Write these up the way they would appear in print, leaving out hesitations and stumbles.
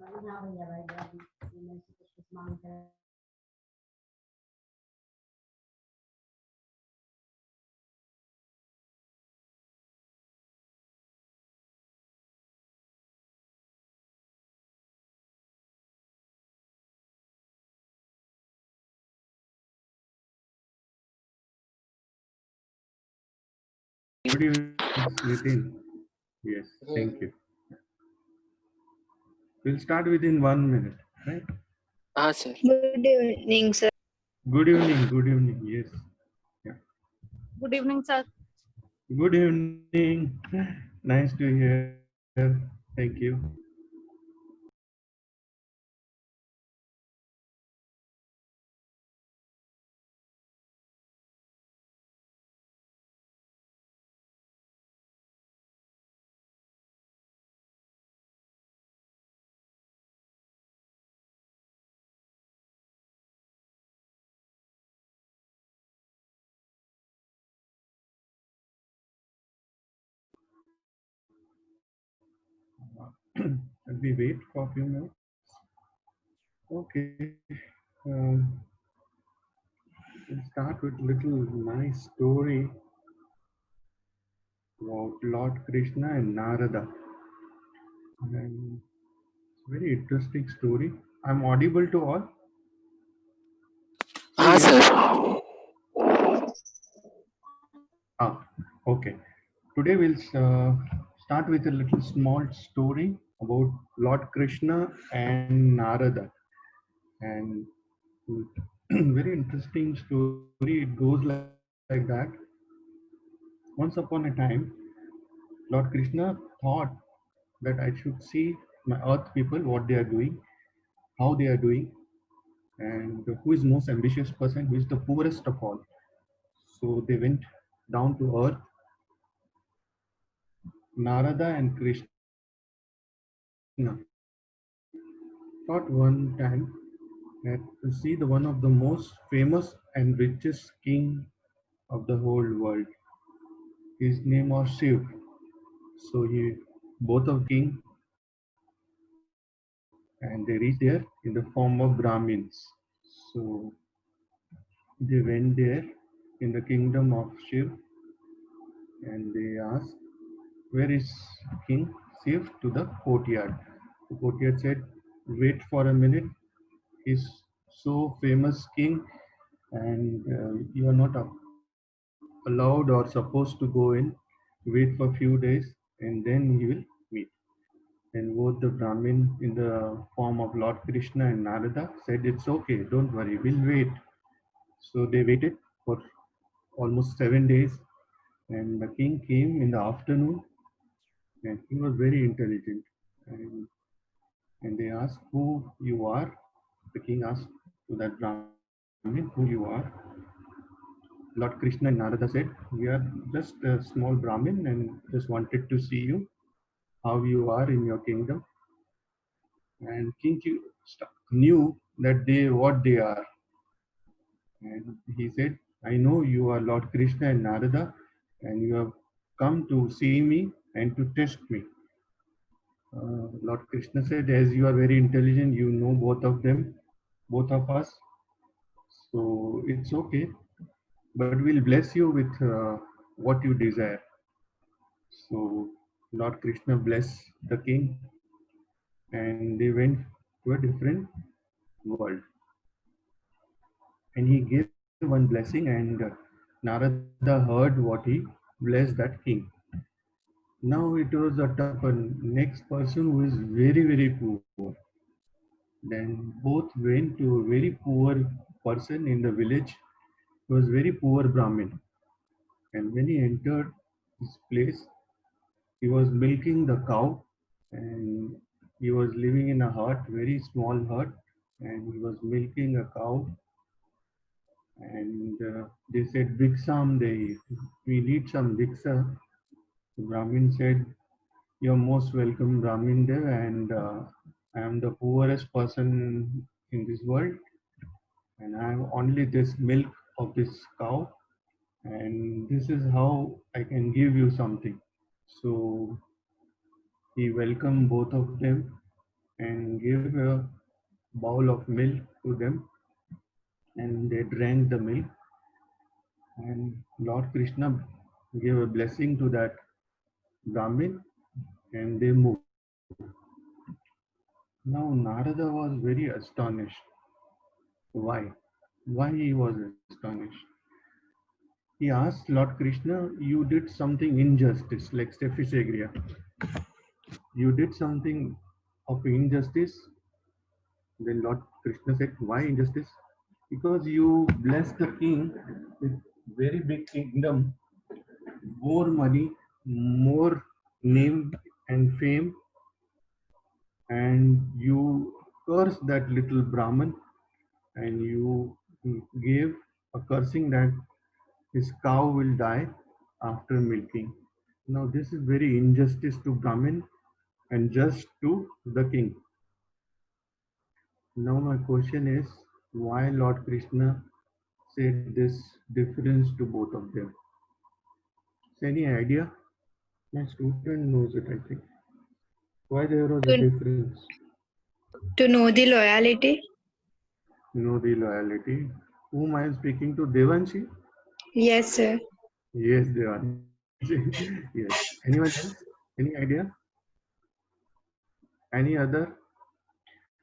Good evening, Nitin. Yes, thank you. We'll start within 1 minute, right? Sir. Good evening, sir. Good evening, good evening. Yes. Yeah. Good evening, sir. Good evening. Nice to hear. Thank you. Let me wait for a few minutes. Okay. We'll start with little nice story about Lord Krishna and Narada. And it's a very interesting story. I'm audible to all. Sir. Clear? Ah, okay. Today we'll start with a little small story about Lord Krishna and Narada. And very interesting story. It goes like that. Once upon a time, Lord Krishna thought that I should see my earth people, what they are doing, how they are doing, and who is most ambitious person, who is the poorest of all. So they went down to earth. Narada and Krishna thought one time that to see the one of the most famous and richest king of the whole world. His name was Shiv. So he both of king and they reached there in the form of Brahmins. So they went there in the kingdom of Shiv and they asked, where is King Shiv to the courtyard? The courtyard said, wait for a minute. He's so famous king and you are not allowed or supposed to go in. Wait for a few days and then he will meet. And both the Brahmin in the form of Lord Krishna and Narada said, it's okay, don't worry, we'll wait. So they waited for almost 7 days and the king came in the afternoon and he was very intelligent. And, and they asked who you are. The king asked to that Brahmin who you are. Lord Krishna and Narada said, we are just a small Brahmin and just wanted to see you, how you are in your kingdom. And King knew that they what they are. And he said, I know you are Lord Krishna and Narada, and you have come to see me and to test me. Lord Krishna said, as you are very intelligent, you know both of them, both of us. So it's okay, but we'll bless you with what you desire. So Lord Krishna blessed the king, and they went to a different world. And he gave one blessing, and Narada heard what he blessed that king. Now it was a turn for next person who is very, very poor. Then both went to a very poor person in the village. He was very poor Brahmin. And when he entered his place, he was milking the cow and he was living in a hut, very small hut, and he was milking a cow. And they said, Viksam, we need some Viksa. The Brahmin said, you're most welcome, Brahmin Dev, and I am the poorest person in this world, and I have only this milk of this cow, and this is how I can give you something. So he welcomed both of them, and gave a bowl of milk to them, and they drank the milk. And Lord Krishna gave a blessing to that Brahmin, and they moved. Now Narada was very astonished. Why? Why he was astonished? He asked Lord Krishna, "You did something injustice, like Stephysagria. You did something of injustice." Then Lord Krishna said, "Why injustice? Because you blessed the king with very big kingdom, more money, more name and fame, and you cursed that little Brahman, and you gave a cursing that his cow will die after milking. Now this is very injustice to Brahmin and just to the king." Now my question is, why Lord Krishna said this difference to both of them? Any idea? My student knows it, I think. Why there was a To, difference? to know the loyalty? Know the loyalty. Whom I am speaking to? Devanshi? Yes, sir. Yes, Devanshi. Yes. Anyone else? Any idea? Any other?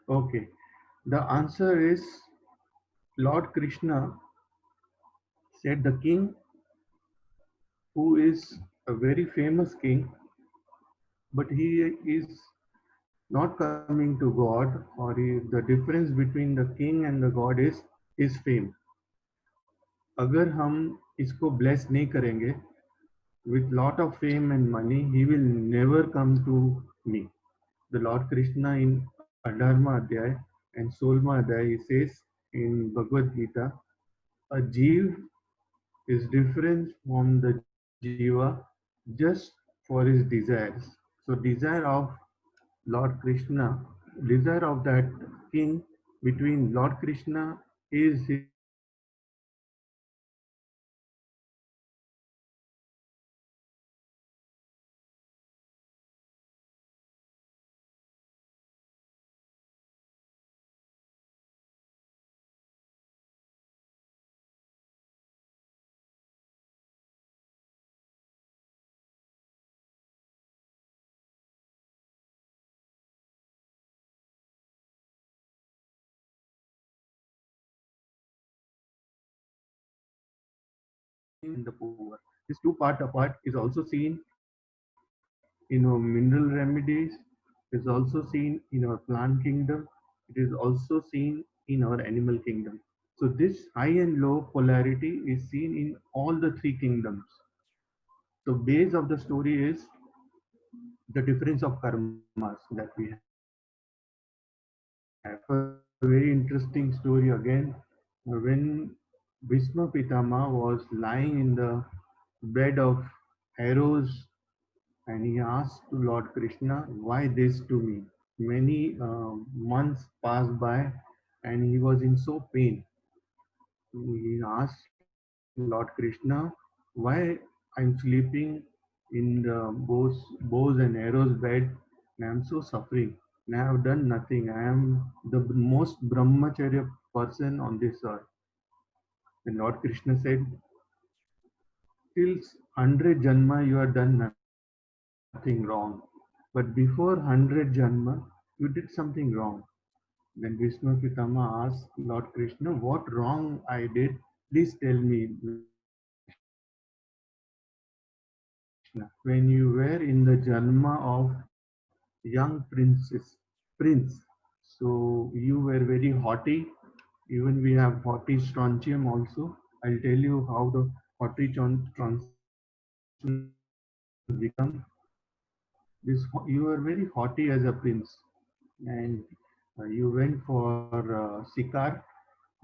Okay. The answer is Lord Krishna said the king who is a very famous king, but he is not coming to God, or the difference between the king and the God is his fame. अगर हम इसको bless नहीं करेंगे with lot of fame and money, he will never come to me. The Lord Krishna in 18वां अध्याय and 16वां अध्याय, he says in Bhagavad Gita, a jeev is different from the jiva just for his desires. So desire of Lord Krishna, desire of that king between Lord Krishna is his fame, and his fame is more important than the poor. This two part apart is also seen in our mineral remedies, is also seen in our plant kingdom, it is also seen in our animal kingdom. So this high and low polarity is seen in all the three kingdoms. So base of the story is the difference of karmas that we have. A very interesting story again, when Bhishma Pitama was lying in the bed of arrows, and he asked to Lord Krishna, "Why this to me?" Many months passed by, and he was in so pain. He asked Lord Krishna, "Why I'm sleeping in the bows and arrows bed, and I'm so suffering, and I have done nothing. I am the most brahmacharya person on this earth." And Lord Krishna said, "Till 100 janma you have done nothing wrong, but before 100 janma you did something wrong." Then Bhishma Pitama asked Lord Krishna, "What wrong I did? Please tell me, Lord Krishna." When you were in the janma of young prince, so you were very haughty. Even we have haughty strontium also. I'll tell you how the haughty strontium become. You were very haughty as a prince, and you went for Sikar,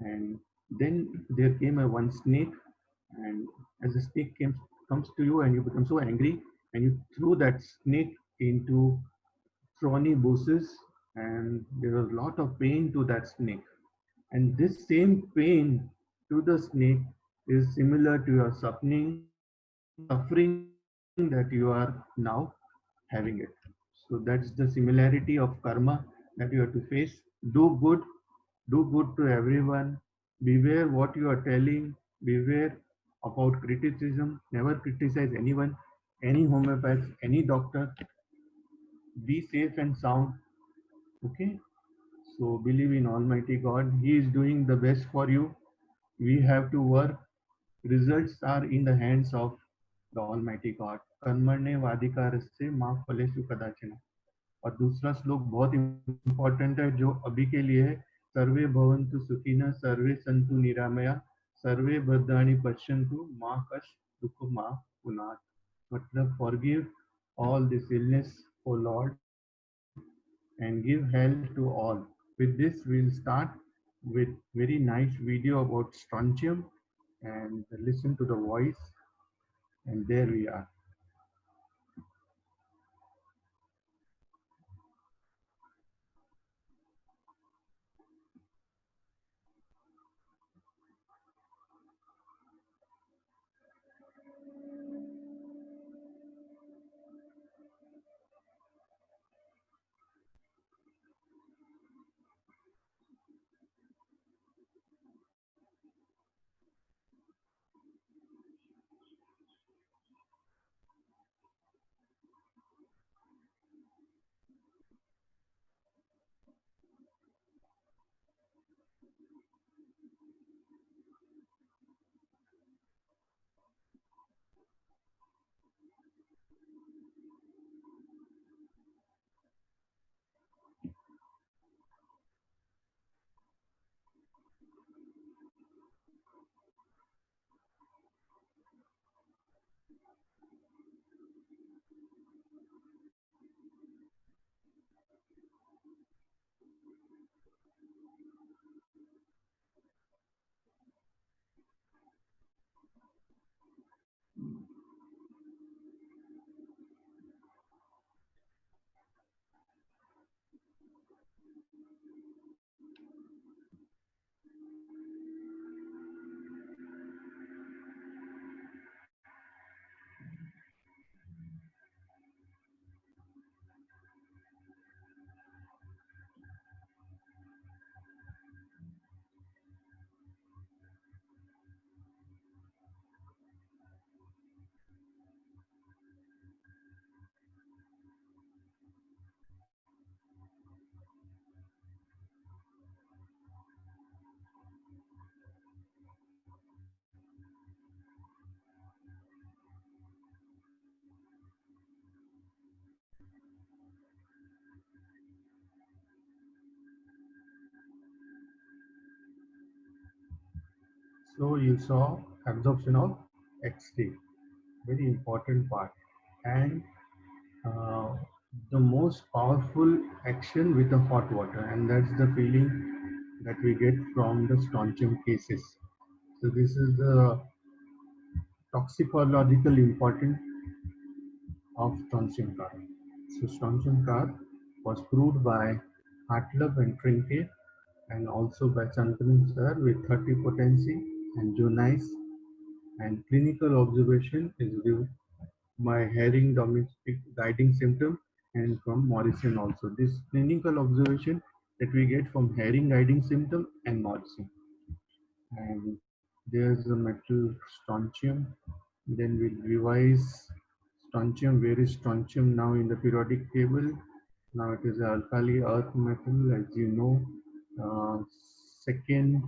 and then there came a one snake, and as the snake comes to you, and you become so angry, and you threw that snake into thorny bushes, and there was a lot of pain to that snake. And this same pain to the snake is similar to your suffering that you are now having it. So that's the similarity of karma that you have to face. Do good, do good to everyone. Beware what you are telling. Beware about criticism. Never criticize anyone, any homeopath, any doctor. Be safe and sound. Okay. So believe in Almighty God. He is doing the best for you. We have to work. Results are in the hands of the Almighty God. कर्मण्य वादिकार से माँ फलेषु कदाचन. और दूसरा श्लोक बहुत important है जो अभी के लिए है. सर्वे भवन्तु सुखिनः सर्वे सन्तु निरामया सर्वे भद्राणि पश्यन्तु मा कश्चित् दुःखं मा पुनात्. मतलब forgive all this illness, O Lord, and give health to all. With this, we'll start with very nice video about strontium and listen to the voice. And there we are. So you saw absorption of X-ray, very important part, and uh, the most powerful action with the hot water, and that's the feeling that we get from the strontium cases. So this is the toxicological importance of strontium carbide. So strontium carbide was proved by Hartlub and Trinket and also by Chandran sir with 30 potency and Jonas, and clinical observation is due by Herring domestic guiding symptom and from Morrison also. This clinical observation that we get from Herring guiding symptom and Morrison. And there's the metal strontium. Then we'll revise strontium. Where is strontium now in the periodic table? Now it is alkali earth metal, as you know. Uh, Second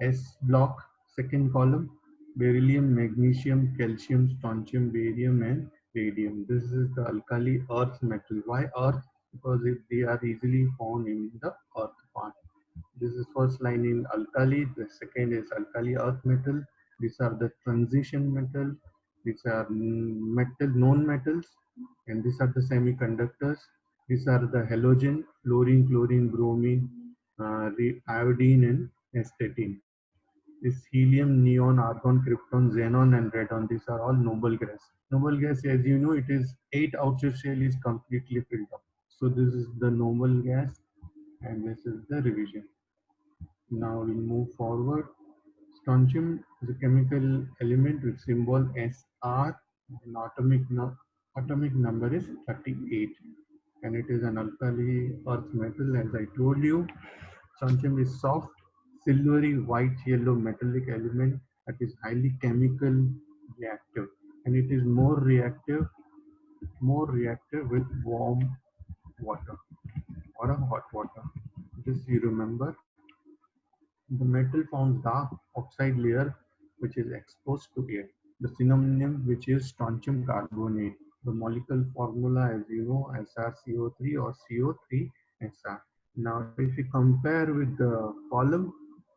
S block, second column, beryllium, magnesium, calcium, strontium, barium, and radium. This is the alkali earth metal. Why earth? Because they are easily found in the earth part. This is first line in alkali. The second is alkali earth metal. These are the transition metal. These are metal known metals, and these are the semiconductors. These are the halogen: fluorine, chlorine, bromine, iodine, and astatine. This helium, neon, argon, krypton, xenon, and radon. These are all noble gas. Noble gas, as you know, it is 8 outer shell is completely filled up. So this is the noble gas, and this is the revision. Now we'll move forward. Strontium is a chemical element with symbol Sr and atomic number is 38. and it is an alkali earth metal. As I told you, strontium is soft, silvery, white, yellow metallic element that is highly chemical reactive, and it is more reactive with warm water or a hot water. Just you remember, the metal forms dark oxide layer which is exposed to air. The synonym, which is strontium carbonate. The molecular formula, as you know, SrCO3 or CO3Sr. Now, if you compare with the column,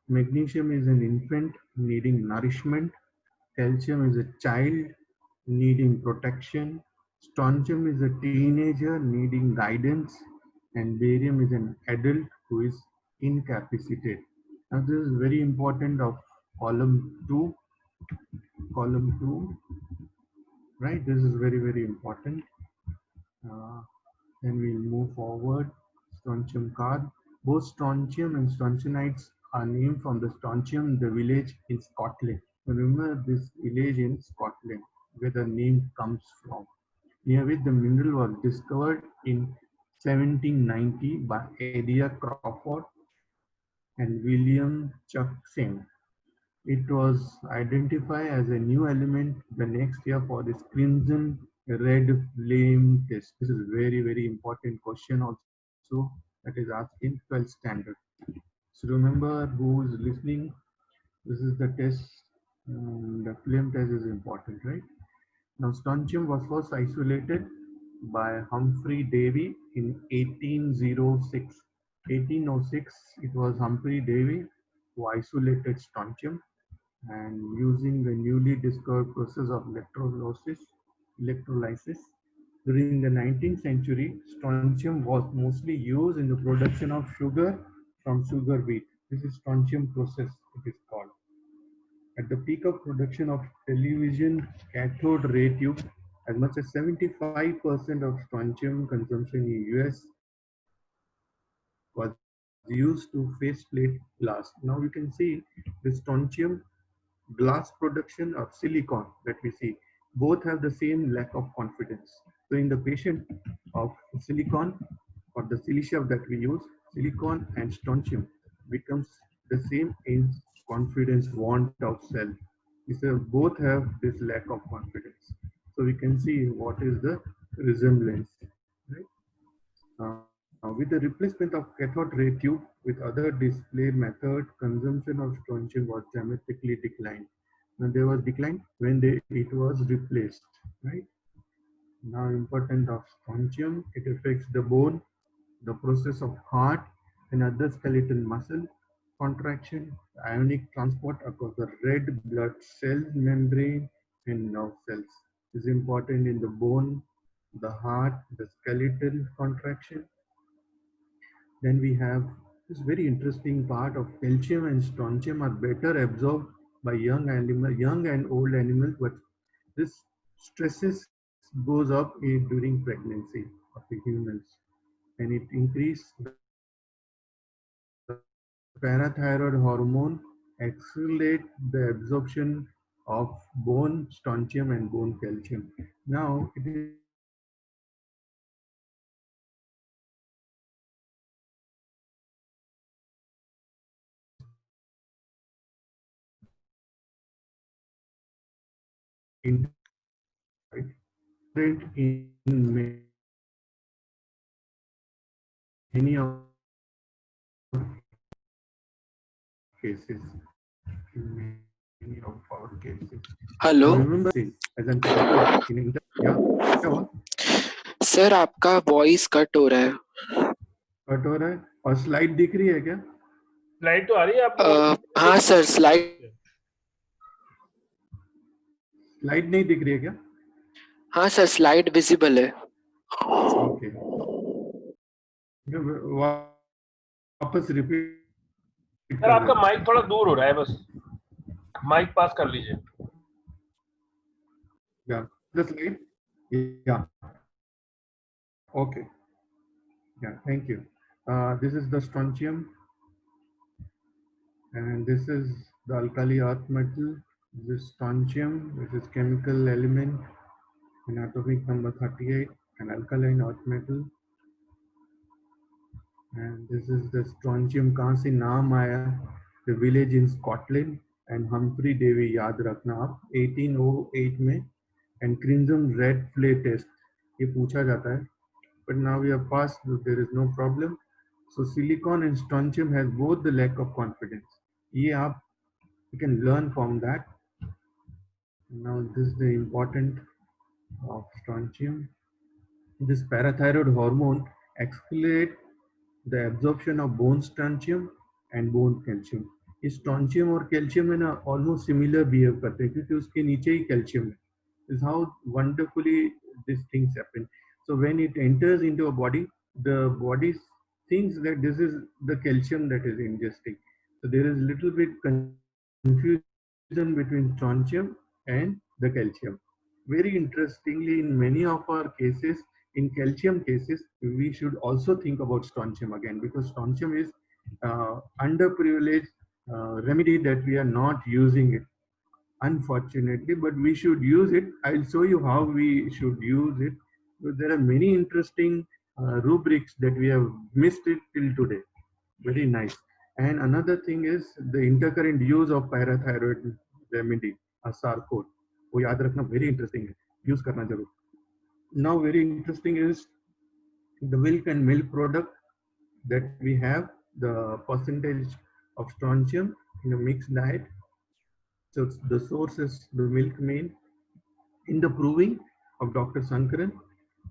magnesium is an infant needing nourishment, calcium is a child needing protection, strontium is a teenager needing guidance, and barium is an adult who is incapacitated. Now, this is very important of column 2. Column 2, right? This is very, very important. Uh, then we'll move forward. Strontium card. Both strontium and strontianites are named from the strontium, the village in Scotland. Remember this village in Scotland where the name comes from. Near which the mineral was discovered in 1790 by Adair Crawford and William Chuckson. It was identified as a new element the next year for this crimson red flame test. This is very, very important question also that is asked in 12th standard. So remember who is listening, this is the test, the flame test is important, right? Now strontium was first isolated by Humphrey Davy in 1806. 1806, it was Humphrey Davy who isolated strontium, and using the newly discovered process of electrolysis. During the 19th century, strontium was mostly used in the production of sugar from sugar beet. This is strontium process, it is called. At the peak of production of television cathode ray tube, as much as 75% of strontium consumption in US was used to faceplate glass. Now you can see the strontium glass production of silicon that we see, both have the same lack of confidence. So in the patient of silicon or the silicia that we use, silicon and strontium becomes the same in confidence want of cell. These both have this lack of confidence. So we can see what is the resemblance, right? With the replacement of cathode ray tube with other display method, consumption of strontium was dramatically declined. Now there was decline when it was replaced, right? Now important of strontium, it affects the bone, the process of heart and other skeletal muscle contraction, ionic transport across the red blood cell membrane and nerve cells is important in the bone, the heart, the skeletal contraction. Then we have this very interesting part of calcium and strontium are better absorbed by young and old animals, but this stresses goes up during pregnancy of the humans, and it increases the parathyroid hormone, accelerate the absorption of bone strontium and bone calcium. Now it is in many of cases. In many of our cases. Hello Now remember, as an in inter, yeah, क्या हुआ? Sir, आपका voice cut हो रहा है। Cut हो रहा है और स्लाइड दिख रही है क्या? स्लाइड तो आ रही है आपको? हाँ सर, स्लाइड नहीं दिख रही है क्या? हाँ सर, स्लाइड विजिबल है। ओके, वापस रिपीट। सर आपका माइक थोड़ा दूर हो रहा है, बस माइक पास कर लीजिए। Yeah, the slide. Yeah. Okay. Yeah, thank you. This is the strontium, and this is the alkali earth metal. This is strontium, which is chemical element in atomic number 38, an alkaline earth metal. And this is the strontium. कहाँ से नाम आया? The village in Scotland and Humphrey Davy, याद रखना आप, 1808 में, and crimson red flay test ये पूछा जाता है. But now we have passed, there is no problem. So silicon and strontium has both the lack of confidence. ये आप, you can learn from that. Now this is the important of strontium. This parathyroid hormone accelerates the absorption of bone strontium and bone calcium. इस strontium और calcium में ना almost similar behave करते हैं क्योंकि उसके नीचे ही calcium है. This is how wonderfully these things happen. So when it enters into a body, the body thinks that this is the calcium that is ingesting. So there is little bit confusion between strontium and the calcium. Very interestingly, in many of our cases, in calcium cases, we should also think about strontium again, because strontium is underprivileged remedy that we are not using it, unfortunately, but we should use it. I'll show you how we should use it. But there are many interesting rubrics that we have missed it till today. Very nice. And another thing is the intercurrent use of parathyroid remedy, Sarcode. वो याद रखना, very interesting है, use करना जरूर. Now very interesting is the milk and milk product that we have, the percentage of strontium in a mixed diet. So the source is the milk main. In the proving of Dr. Sankaran,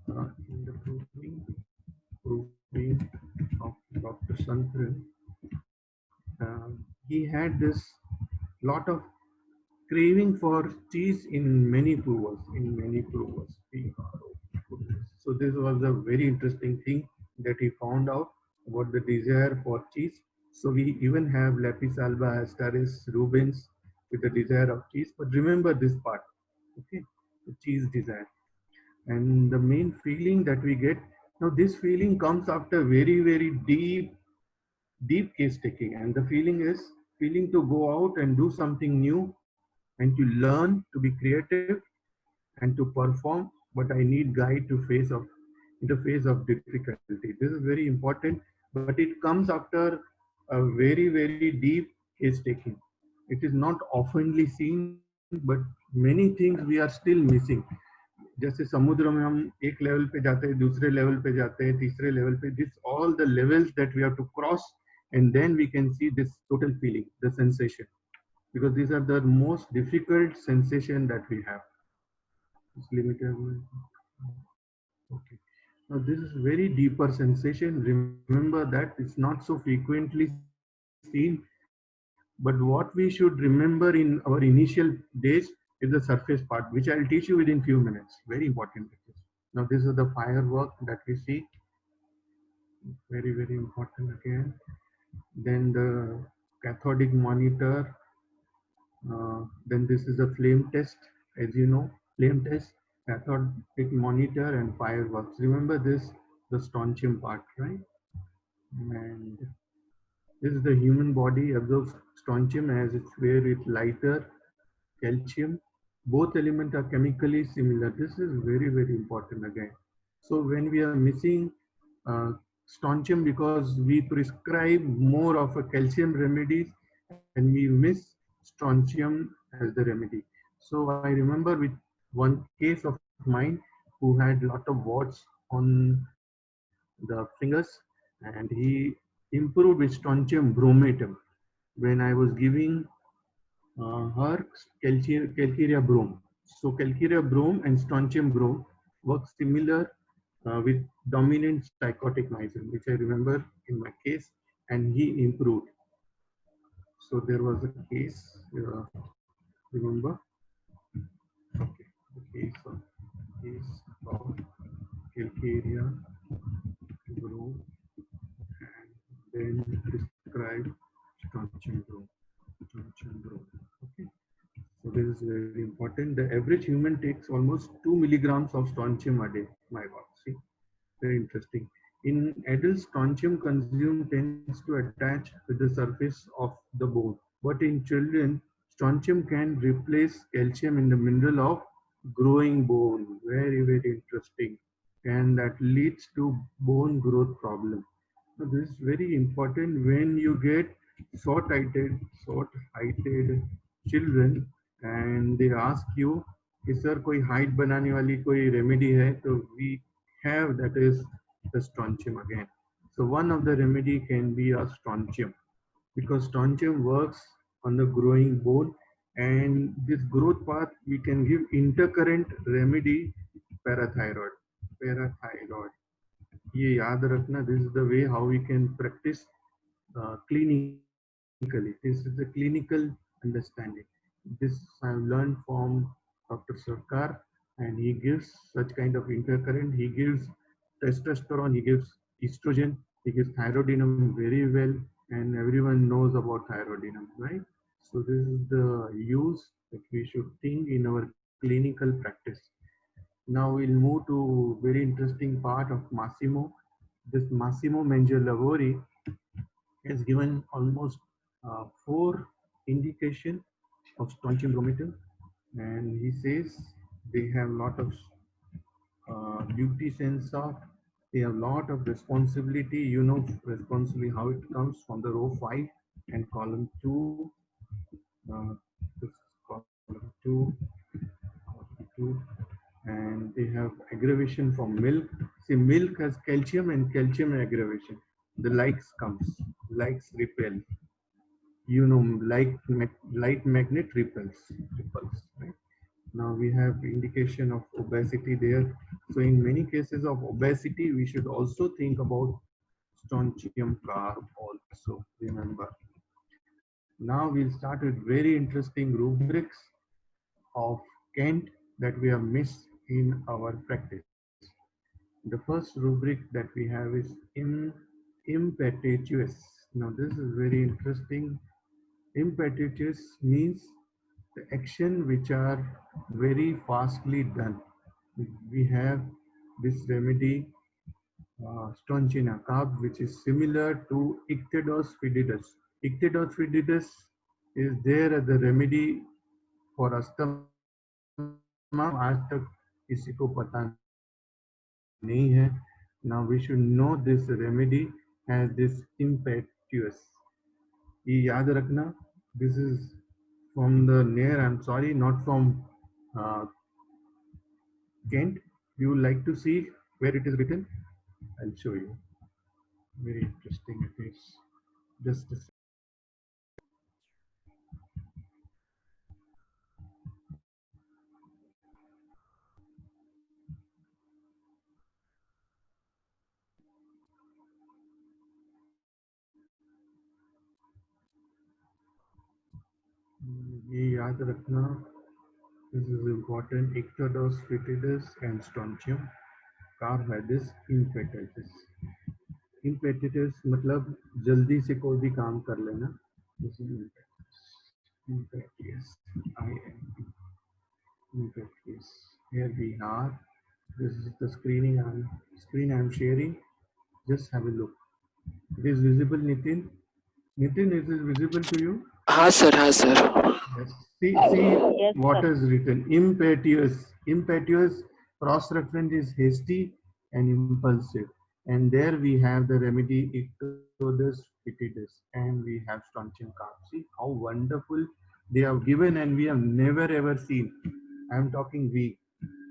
in the proving of Dr. Sankaran, he had this lot of craving for cheese in many provers, So this was a very interesting thing that he found out about the desire for cheese. So we even have Lapis alba, Astaris, Rubens with the desire of cheese. But remember this part, okay? The cheese desire. And the main feeling that we get, now this feeling comes after very, very deep case taking. And the feeling is feeling to go out and do something new and to learn to be creative and to perform, but I need guide to face of in the face of difficulty. This is very important, but it comes after a very, very deep case taking. It is not oftenly seen, but many things we are still missing. जैसे समुद्र में हम एक level पे जाते हैं, दूसरे level पे जाते हैं, तीसरे लेवल पे, this all the levels that we have to cross, and then we can see this total feeling, the sensation, because these are the most difficult sensation that we have. It's limited. Okay. Now this is very deeper sensation. Remember that it's not so frequently seen, but what we should remember in our initial days is the surface part, which I'll teach you within few minutes. Very important. Now this is the firework that we see. Very, very important again. Then the cathodic monitor. Then this is a flame test, as you know, flame test, cathodic monitor and fireworks. Remember this, the strontium part, right? And this is the human body absorbs strontium as it's where it's lighter, calcium. Both elements are chemically similar. This is very, very important again. So when we are missing strontium because we prescribe more of a calcium remedies and we miss strontium as the remedy. So I remember with one case of mine who had a lot of warts on the fingers, and he improved with strontium bromatum when I was giving her calcarea brome. So calcarea brome and strontium brome work similar with dominant psychotic-mycin, which I remember in my case, and he improved. So there was a case, remember? Okay, the case of calcarea brome, and then prescribed strontium brome. Okay. So this is very important. The average human takes almost 2 milligrams of strontium a day. My God, see, very interesting. In adults, strontium consumed tends to attach with the surface of the bone. But in children, strontium can replace calcium in the mineral of growing bone. Very, very interesting. And that leads to bone growth problem. So this is very important when you get short heighted children and they ask you कि sir कोई height बनाने वाली कोई remedy है तो we have that is the strontium again. So one of the remedy can be a strontium because strontium works on the growing bone and this growth path we can give intercurrent remedy parathyroid ये याद रखना this is the way how we can practice clinically. This is the clinical understanding. This I have learned from Dr. Sarkar and he gives such kind of intercurrent. He gives testosterone, he gives estrogen, he gives thyroidinum very well and everyone knows about thyroidinum, right? So this is the use that we should think in our clinical practice. Now we'll move to very interesting part of Massimo. This Massimo Mangialavori has given almost four indication of strontium brometer, and he says they have lot of duty sense of, they have lot of responsibility. You know, responsibility how it comes from the row 5 and column 2. Uh, this column 2, and they have aggravation from milk. See, milk has calcium and calcium aggravation. The likes comes, likes repel. You know, light magnet repels, right? Now we have indication of obesity there. So in many cases of obesity, we should also think about strontium carb also, remember. Now we'll start with very interesting rubrics of Kent that we have missed in our practice. The first rubric that we have is impetuous. Now this is very interesting. Impetuous means the action which are very fastly done. We have this remedy stronchina carb which is similar to Ichthyodos fididus. Ichthyodos fididus is there as the remedy for asthma. आज तक किसी को पता नहीं है. Now we should know this remedy has this impetuous. ये याद रखना. This is from the Nair. I'm sorry, not from uh, Kent. You would like to see where it is written? I'll show you. Very interesting it is. Just a second. ये याद रखना. This is important. Ichthyodos fetidus and strontium carb है this impetuous. Impetuous मतलब जल्दी से कोई भी काम कर लेना. This is impetuous. Impetuous. Here we are. This is the screen I'm sharing. Just have a look. It is visible, Nitin. Nitin, is it visible to you? हाँ सर, हाँ sir. Yes. See what is written. Impetuous cross reference is hasty and impulsive. And there we have the remedy Ichthyodos fetidus and we have strontium carb. See how wonderful they have given and we have never ever seen. I am talking we,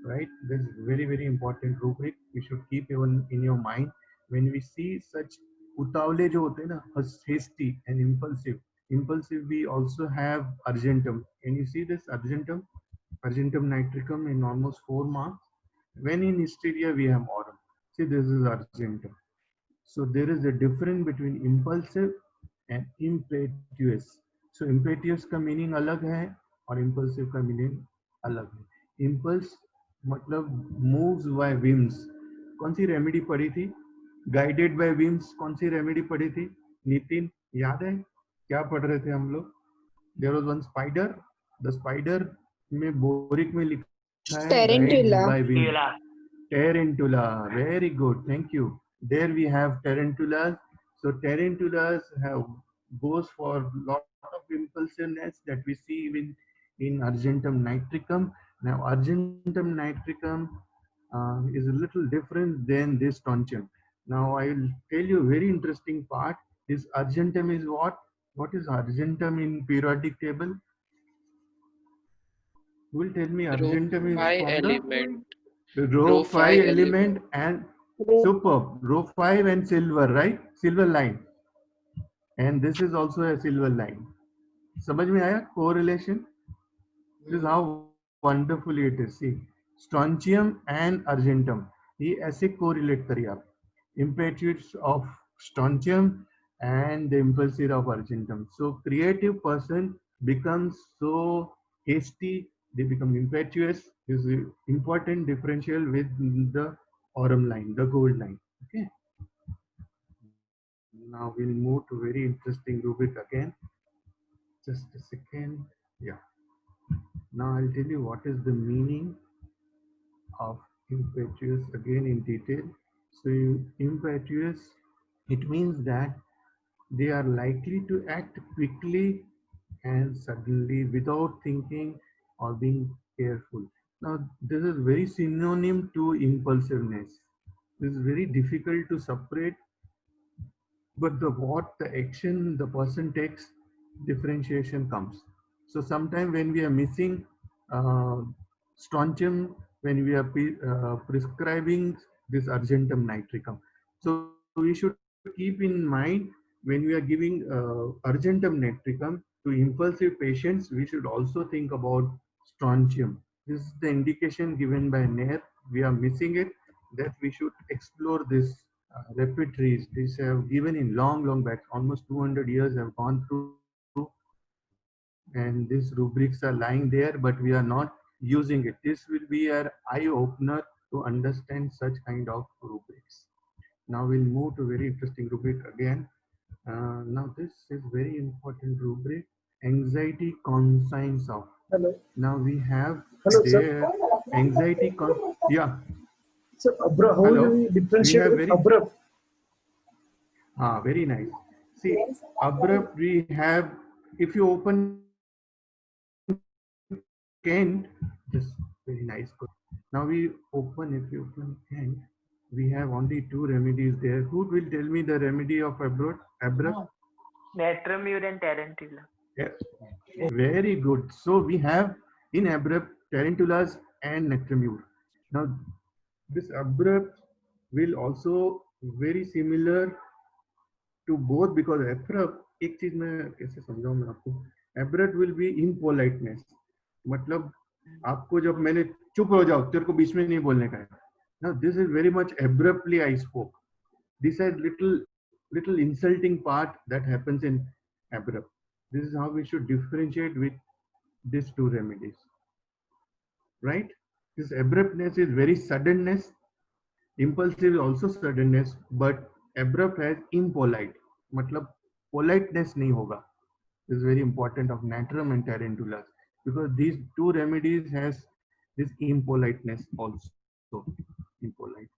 right? This is very important rubric. We should keep even in your mind when we see such उतावले जो होते हैं ना, hasty and impulsive. Impulsive, we also have argentum. Can you see this argentum? Argentum nitricum in almost 4 marks. When in hysteria, we have aurum. See, this is argentum. So there is a difference between impulsive and impetuous. So impetuous का meaning अलग है और impulsive का meaning अलग है. Impulse मतलब moves by whims. कौन सी remedy पढ़ी थी? Guided by whims कौन सी remedy पढ़ी थी? नितिन याद है? क्या पढ़ रहे थे हम लोग? There was one spider. The spider में बोरिक में लिखा है Tarantula. guided by whims. Tarantula. Very good. Thank you. There we have tarantulas. So tarantulas have goes for lot of impulsiveness that we see in argentum nitricum. Now argentum nitricum is a little different than this strontium. Now I will tell you a very interesting part. This argentum is what? What is argentum in periodic table? Who will tell me Row argentum is 5 from element. the row Row 5 5 element. element and superb. Row 5 and silver, right? Silver line. And this is also a silver line. समझ में आया correlation? This is how wonderfully it is. See, strontium and argentum. ये ऐसे correlate करिए आप. Impetus of strontium and the impulsor of argentum. So creative person becomes so hasty, they become impetuous. This is important differential with the aurum line, the gold line. Okay. Now we'll move to very interesting rubric again. Just a second. Yeah. Now I'll tell you what is the meaning of impetuous again in detail. So impetuous, it means that they are likely to act quickly and suddenly without thinking or being careful. Now this is very synonym to impulsiveness. This is very difficult to separate, but the what the action the person takes, differentiation comes. So sometime when we are missing uh, strontium, when we are prescribing this argentum nitricum, so we should keep in mind when we are giving argentum nitricum to impulsive patients, we should also think about strontium. This is the indication given by Nair. We are missing it, that we should explore this repertories. These have given in long, long back, almost 200 years have gone through, and these rubrics are lying there, but we are not using it. This will be an eye opener to understand such kind of rubrics. Now we'll move to very interesting rubric again. Now this is very important rubric, anxiety conscience of. Hello. Now we have Hello, sir. there anxiety yeah. So, how do Hello. we We differentiate have with very abrupt? very nice. See, abrupt we have, if you open Kent, just very nice. Now we open, if you open Kent, we have only two remedies there. Who will tell me the remedy of abrupt? Abrupt? Natramure and tarantula. Yeah. Very good. So we have in abrupt tarantulas and nectramure. Now this abrupt will also very similar to both, because abrupt एक चीज मैं कैसे समझाऊं मैं आपको, abrupt will be impoliteness. मतलब आपको जब मैंने चुप हो जाओ तेरे को बीच में नहीं बोलने का है. Now this is very much abruptly I spoke. This is little insulting part that happens in abrupt. This is how we should differentiate with these two remedies, right? This abruptness is very suddenness. Impulsive is also suddenness, but abrupt has impolite. मतलब politeness नहीं होगा. This is very important of natrum and tarantulas, because these two remedies has this impoliteness also. Impolite.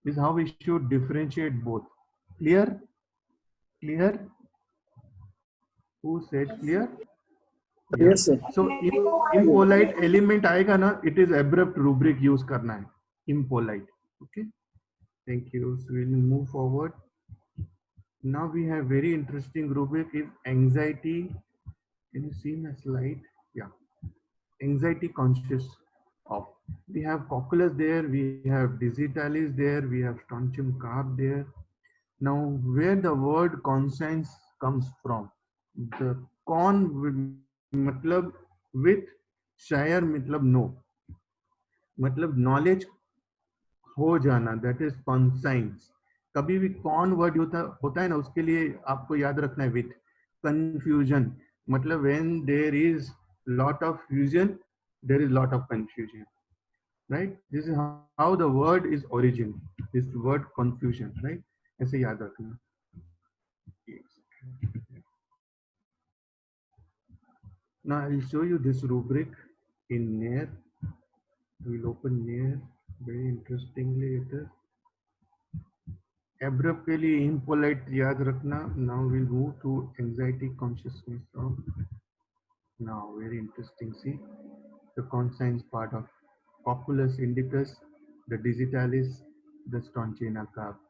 This is how we should differentiate both. Clear? Clear? Who said clear? Yeah. Yes, sir. So impolite element आएगा ना, it is abrupt rubric use करना है. Impolite. Okay. Thank you. So we'll move forward. Now we have very interesting rubric is anxiety. Can you see my slide? Yeah. Anxiety conscious of. We have cocculus there, we have digitalis there, we have strontium carp there. Now where the word conscience comes from, the con मतलब with shire मतलब no, मतलब knowledge हो जाना, that is conscience. कभी भी कौन word होता है ना, उसके लिए आपको याद रखना है with. Confusion मतलब when there is lot of fusion, there is lot of confusion, right? This is how the word is origin, this word confusion, right? ऐसे याद रखना. Now I'll show you this rubric in Nair. We'll open Nair. Very interestingly it is. Abrupt के लिए impolite याद रखना. Now we'll move to anxiety consciousness of. Now very interesting. See the conscience part of cocculus indicus, the digitalis, the strontium carp.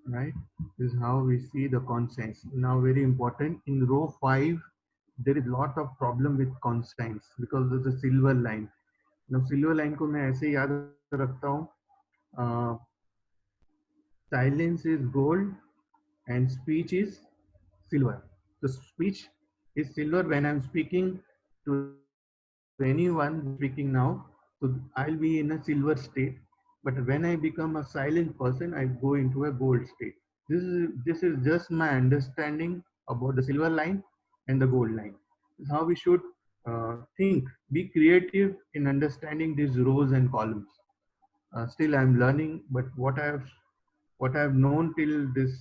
right? This is how we see the conscience. Now, very important, in row 5, there is lot of problem with conscience because there's a silver line. Now, silver line को मैं ऐसे याद रखता हूँ, silence is gold and speech is silver. The speech is silver when I'm speaking to anyone speaking now, so I'll be in a silver state. But when I become a silent person, I go into a gold state. This is just my understanding about the silver line and the gold line. This is how we should think. Be creative in understanding these rows and columns. Still, I'm learning, but what I've known till this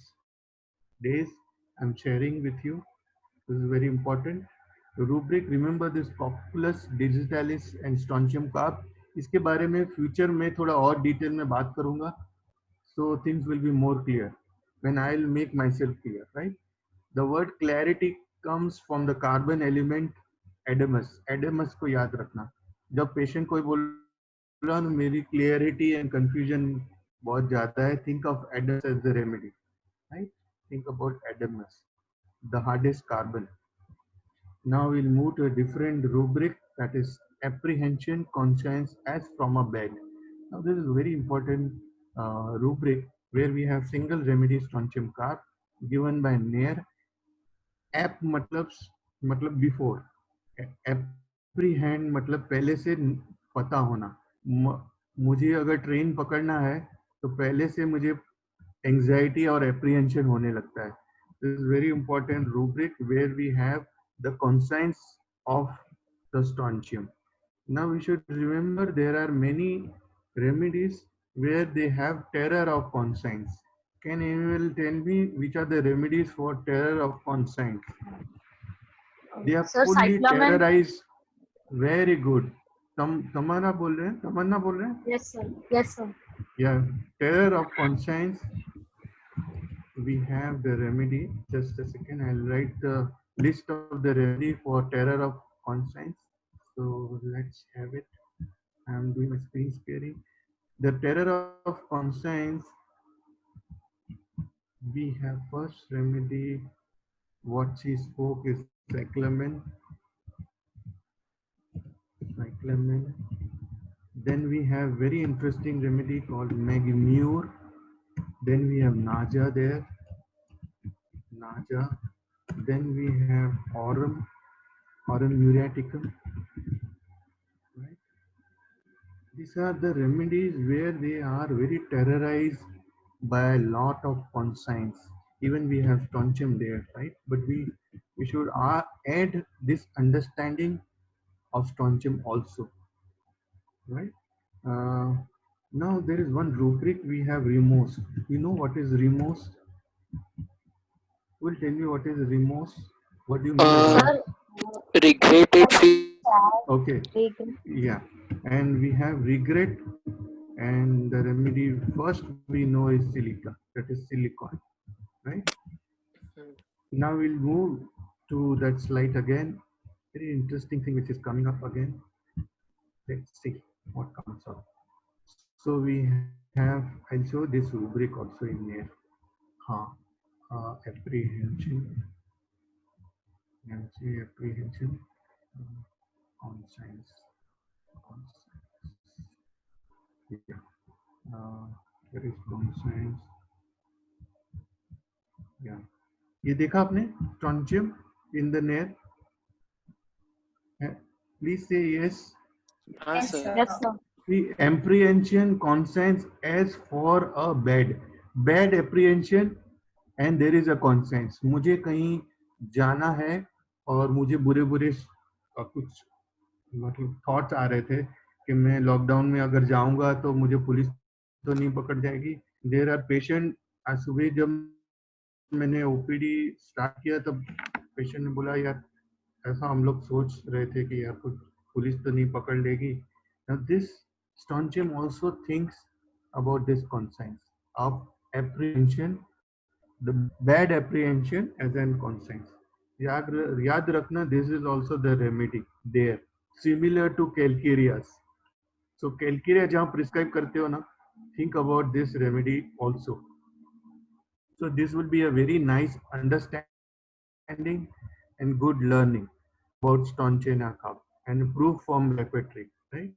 days, I'm sharing with you. This is very important. Rubric, remember this populus digitalis and strontium carp. इसके बारे में future में थोड़ा और detail में बात करूंगा. So things will be more clear when I'll make myself clear, right? The word clarity comes from the carbon element adamus. Adamus को याद रखना. जब पेशेंट कोई बोल रहा है मेरी क्लियरिटी एंड कंफ्यूजन बहुत ज्यादा है, think of adamus as the remedy, right? Think about adamus, the hardest carbon. Now we'll move to a different rubric, that is apprehension conscience as from a bed. Now this is a very important rubric where we have single remedy strontium carb given by Nair. App मतलब before, apprehend मतलब पहले से पता होना. मुझे अगर train पकड़ना है तो पहले से मुझे एंजाइटी और एप्रीहेंशन होने लगता है. This is very important rubric where we have the conscience of the strontium. Now we should remember there are many remedies where they have terror of conscience. Can anyone tell me which are the remedies for terror of conscience? They are Sir, fully cyclamen. terrorized. Very good. तमन्ना बोल रहे हैं? Yes, sir. Yes, sir. Yeah, terror of conscience. We have the remedy. Just a second, I'll write the list of the remedy for terror of conscience. So let's have it. I'm doing a screen sharing. The terror of conscience. We have first remedy. What she spoke is cyclamen. Cyclamen. Then we have very interesting remedy called Megmure. Then we have Naja there. Naja. Then we have Aurum muriaticum. Right? These are the remedies where they are very terrorized by a lot of conscience. Even we have strontium there, right? But we should add this understanding of strontium also, right? Now there is one rubric we have remorse. You know what is remorse? Will tell me what is remorse? What do you mean? Sir, regretted feel. Okay. Yeah, and we have regret, and the remedy first we know is silica, that is silicon, right? Now we'll move to that slide again. Very interesting thing which is coming up again. Let's see what comes up. So we have, I'll show this rubric also in there. Apprehension. Apprehension. Conscience. Yeah. There is conscience. Yeah. ये देखा आपने strontium in the Nair? Please say yes. Yes, sir. Yes, sir. The apprehension conscience as for a bad apprehension and there is a conscience. मुझे कहीं जाना है और मुझे बुरे कुछ मतलब थॉट्स आ रहे थे कि मैं लॉकडाउन में अगर जाऊंगा तो मुझे पुलिस तो नहीं पकड़ जाएगी. There are patient. आज सुबह जब मैंने ओपीडी स्टार्ट किया तब पेशेंट ने बोला यार ऐसा हम लोग सोच रहे थे कि यार कुछ पुलिस तो नहीं पकड़ लेगी. Now this strontium also thinks about this conscience of apprehension, the bad apprehension as an conscience. याद रखना, this is also the remedy there, similar to calcareous. So calcarea जहाँ prescribe करते हो ना, think about this remedy also. So this will be a very nice understanding and good learning about Stonchena Cup and proof from repertory, right?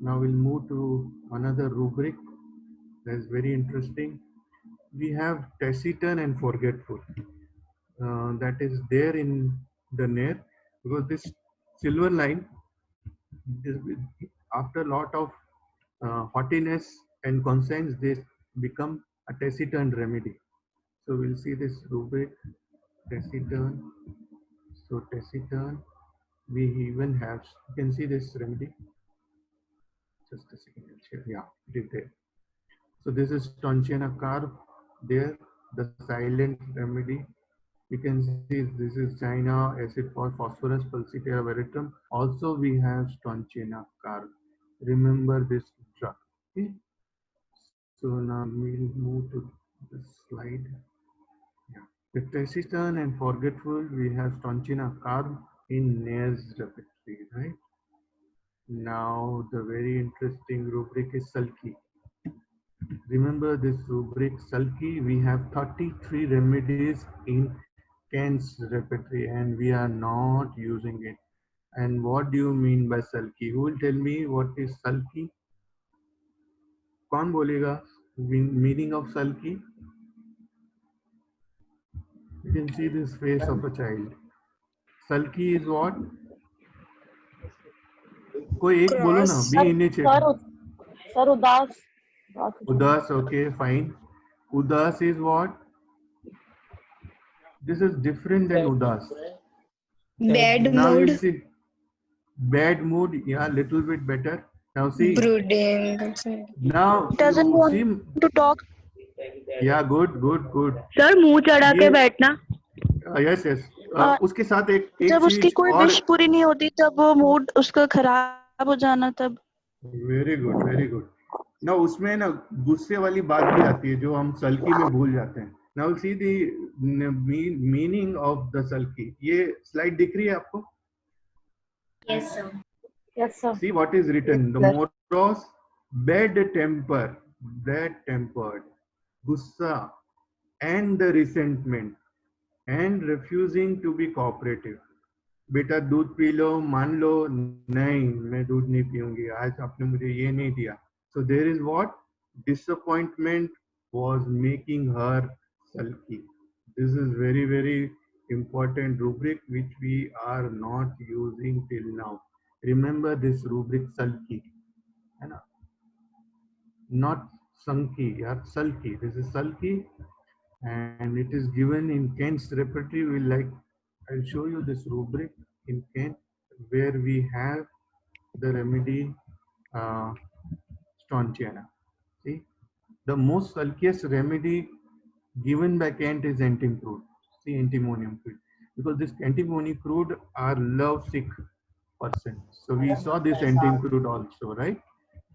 Now we'll move to another rubric that's very interesting. We have taciturn and forgetful. That is there in the Nair, because this silver line, after a lot of haughtiness and conscience, they become a taciturn remedy. So we'll see this rubric, taciturn. So taciturn, we even have, you can see this remedy. Just a second, yeah, it is there. So this is Stonchena carb there, the silent remedy. You can see this is China acid for phosphorus pulsatilla veritrum. Also we have Stonchena carb. Remember this drug. Okay. So now we'll move to the slide. Yeah. With taciturn and forgetful, we have Stonchena carb in Nair's repertory, right? Now the very interesting rubric is sulky. Remember this rubric sulky, we have 33 remedies in Kent's repertory and we are not using it. And what do you mean by sulky? Who will tell me what is sulky? कौन बोलेगा meaning of sulky? You can see this face of a child. Sulky is what? कोई एक बोलो ना, Cross. be initiative. Sir, udas. Udas, okay, fine. Udas is what? This is different than udas. Bad Now you mood. see bad mood, yeah, little bit better. Now see, Brooding. now Doesn't you want see, to talk. yeah, good. Sir मुंह चढ़ा के ये बैठना yes, yes. उसके साथ एक जब उसकी चीज कोई और. विश पूरी नहीं होती तब वो मूड उसका खराब हो जाना तब वेरी गुड. ना उसमें ना गुस्से वाली बात भी आती है जो हम सल्की में भूल जाते हैं. Now see the meaning of the sulky. ये स्लाइड दिख रही है आपको? Yes, sir. See what is written. The morose, bad tempered, gussa, and the resentment, and refusing to be cooperative. बेटा दूध पी लो, मान लो, नहीं मैं दूध नहीं पीऊंगी, आज आपने मुझे ये नहीं दिया. So there is what? Disappointment was making her sulky. This is very important rubric which we are not using till now. Remember this rubric sulky, है ना? Not sunky, yeah, sulky. This is sulky, and it is given in Kent's repertory. I'll show you this rubric in Kent where we have the remedy Stonchena. See, the most sulkiest remedy given by Kent is antimony crude. See, antimonium crude, because this antimony crude are love sick person. So we saw this antimony crude also, right?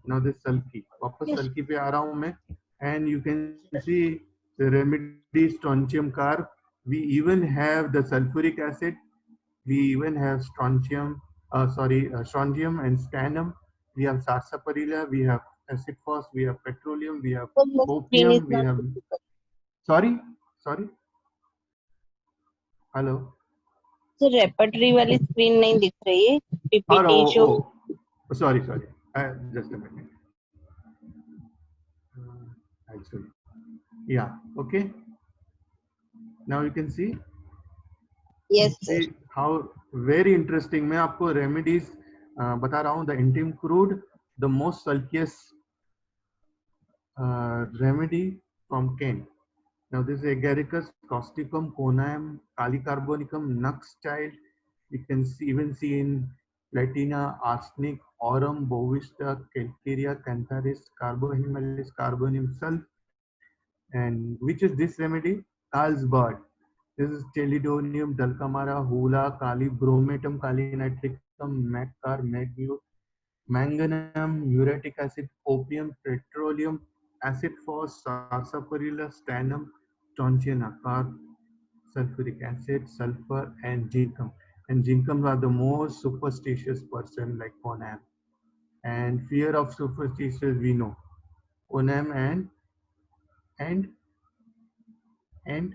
Now this sulky. वापस sulky पे आ रहा हूँ मैं, and you can see the remedy strontium carb. We even have the sulfuric acid. We even have strontium and stannum. We have sarsaparilla. We have acid phos. We have petroleum. We have opium. We have. Sorry. Hello. Sir repertory वाली screen नहीं दिख रही है PPT जो Sorry. Just a minute. Actually, yeah. Okay. Now you can see. Yes sir See how very interesting. मैं आपको remedies बता रहा हूँ. The antimony crude, the most sulkiest remedy from Kent. Now this is Agaricus, causticum, conam, calicarbonicum, nux child. You can even see in platina, arsenic, aurum, bovista, calcarea, cantharis, carbohimalis, carbonium sulf. And which is this remedy? Carlsbad. This is chelidonium, dulcamara, hula, kali, bromatum, kali nitricum, maccar, magnesium, manganum, uric acid, opium, petroleum, acid phos, sarsaparilla, stannum, strontium, carb, sulfuric acid, sulfur, and zinc. And zinc are the most superstitious person like Onam. And fear of superstitious we know. Onam and And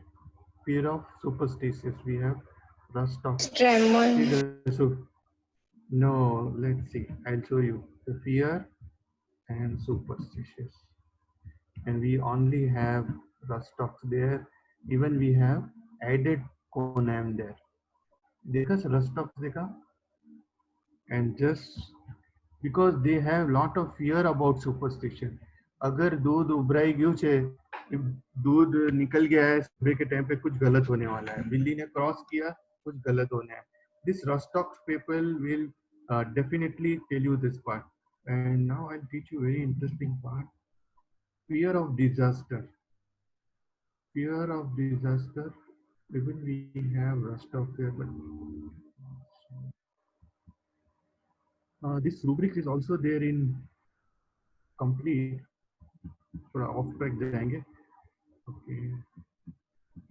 fear of superstitious, we have rust of. See Stremon. No, let's see. I'll show you the fear and superstitious. And we only have rustox there. Even we have added conam there. देखा rustox देखा? And just because they have lot of fear about superstition. अगर दूध उबराई गયું છે, दूध निकल गया है सुबह के टाइम पे, कुछ गलत होने वाला है, बिल्ली ने क्रॉस किया, कुछ गलत होने है. This rustox people will definitely tell you this part. And now I'll teach you very interesting part. Fear of disaster. Fear of disaster. Even we have rustox here, but this rubric is also there in complete. थोड़ा off track जाएंगे. Okay,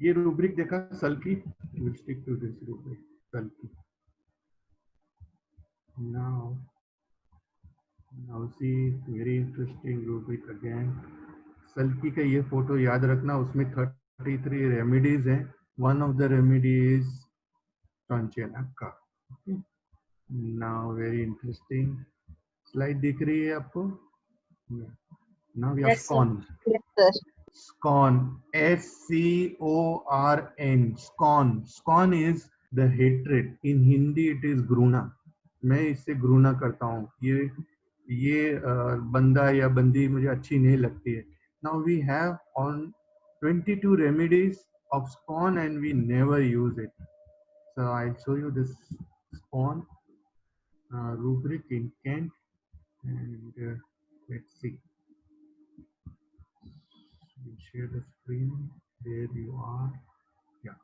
ये rubric देखा sulky, will stick to this rubric sulky. now see very interesting rubric again. सल्की का ये photo याद रखना, उसमें 33 रेमेडीज हैं. One of the remedy is strontiana. Now very interesting slide दिख रही है आपको? Now we have SCORN. Yes, sir. SCORN. SCORN. SCORN. SCORN is the hatred. In Hindi it is घृणा. मैं इससे घृणा करता हूँ. ये बंदा या बंदी मुझे अच्छी नहीं लगती है. Now we have on 22 remedies of SCORN and we never use it. So I'll show you this SCORN rubric in Kent, and let's see. You share the screen. There you are. Yeah.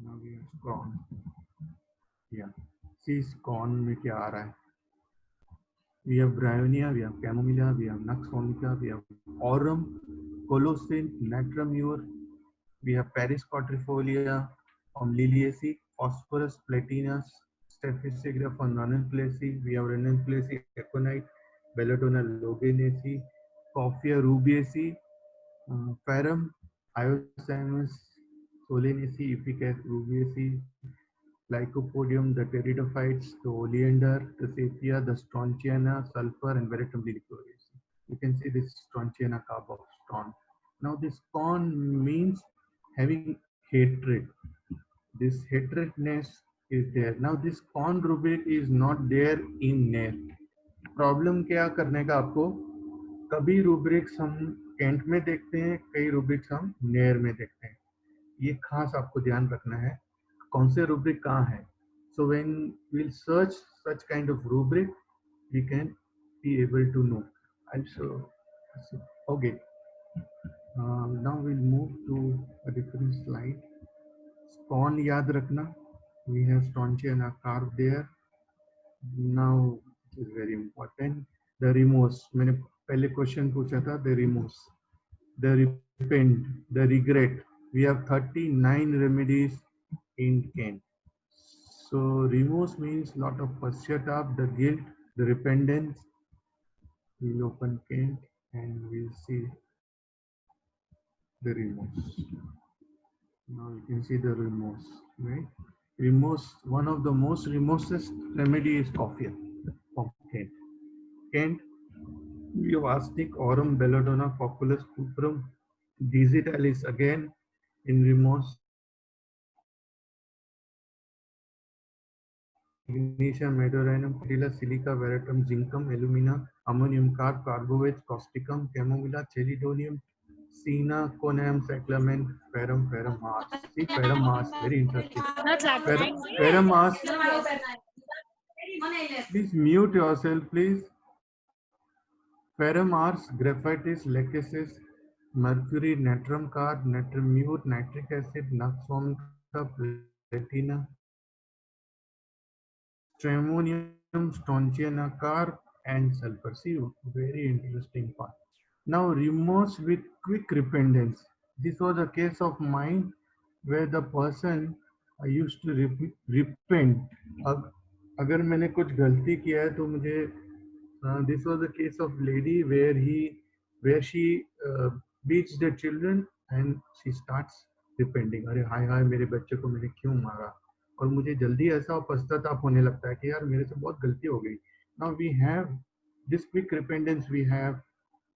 Now we have SCORN. Yeah. See SCORN में क्या आ रहा है? We have Bryonia, we have Chamomilla, we have Nux vomica, we have Aurum, Colocynth, Natramur, we have Paris quadrifolia, Liliaceae, Phosphorus platinus, Staphylococcus Ranunculacea, we have Ranunculacea aconite, Belladonna longanaceae, Coffea rubiaceae, Ferrum, Iosamus, Solanaceae, Epicas rubiaceae, Lycopodium, the pteridophytes, the oleander, the sepia, the strontiana, sulfur, and Veratrum liquoriaceae. You can see this strontiana carb of stron. Now this SCORN means having hatred. This hatredness is there. Now this SCORN rubric is not there in NAIR. Problem क्या करने का आपको? कभी rubrics हम cantt में देखते हैं, कई rubrics हम NAIR में देखते हैं. ये खास आपको ध्यान रखना है कौन से rubric कहाँ है. So when we'll search such kind of rubric, we can be able to know. Also, okay. Now we'll move to a different slide. SCORN याद रखना. We have strontiana carb there. Now it is very important. The remorse. मैंने पहले question पूछा था. The remorse, the repent, the regret. We have 39 remedies in Kent. So remorse means lot of paschatap, the guilt, the repentance. We'll open Kent and we'll see the remorse. Now you can see the remorse, right? Remorse, one of the most remorseless remedy is Coffea of Kent. Kent, we have Arsenic, Aurum, Belladonna, Populus, Cuprum, Digitalis again in remorse. Ignitia, Medorinum, Pedilla, Silica, Veratrum, Zincum, Alumina, Ammonium carb, Carbovate, Causticum, Chamomilla, Chelidonium, Sina, Conam, Cyclamen, Ferrum, Ferrum Mars. See Ferrum Mars, very interesting. Ferrum Mars. Please mute yourself, please. Ferrum Mars, Graphitis, Lachesis, Mercury, Natrum carb, Natrimute, Nitric acid, Nux vomica, Platina, Stramonium, Strontiana carb, and sulfur. See, very interesting part. Now remorse with quick repentance. This was a case of mine where the person used to repent. अगर मैंने कुछ गलती किया है तो मुझे this was a case of lady where she beats the children and she starts depending, अरे हाय हाय मेरे बच्चे को मैंने क्यों मारा, और मुझे जल्दी ऐसा पश्चाताप होने लगता है कि यार मेरे से बहुत गलती हो गई. Now we have this quick repentance, we have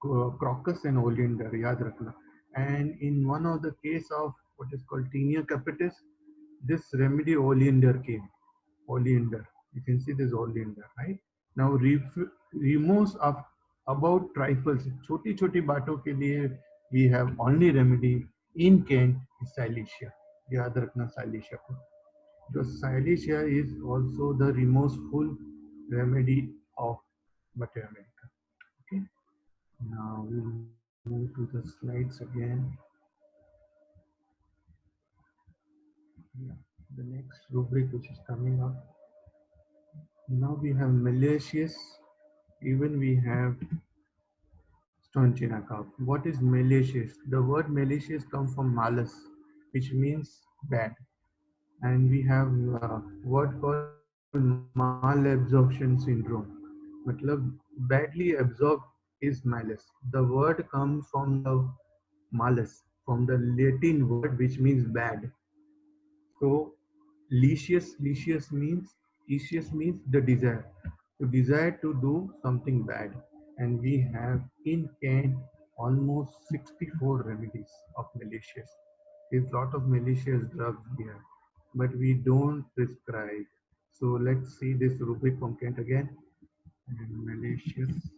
Crocus and Oleander, याद रखना. And in one of the case of what is called Tinea capitis, this remedy Oleander came. Oleander, you can see this Oleander, right? Now removes of about trifles, छोटी छोटी बातों के लिए we have only remedy in Kent is Silesia. याद रखना Silesia को. Because Silesia is also the remorseful remedy of Mother America. Okay. Now we'll move to the slides again. Yeah, the next rubric which is coming up. Now we have malicious, even we have Strongyna cough. What is malicious? The word malicious comes from malus, which means bad. And we have a word called malabsorption syndrome. मतलब badly absorbed is malice. The word comes from the malus, from the Latin word which means bad. So licious means the desire, to desire to do something bad. And we have in Kent almost 64 remedies of malicious. There's a lot of malicious drugs here, but we don't prescribe. So let's see this rubric from Kent again. And malicious.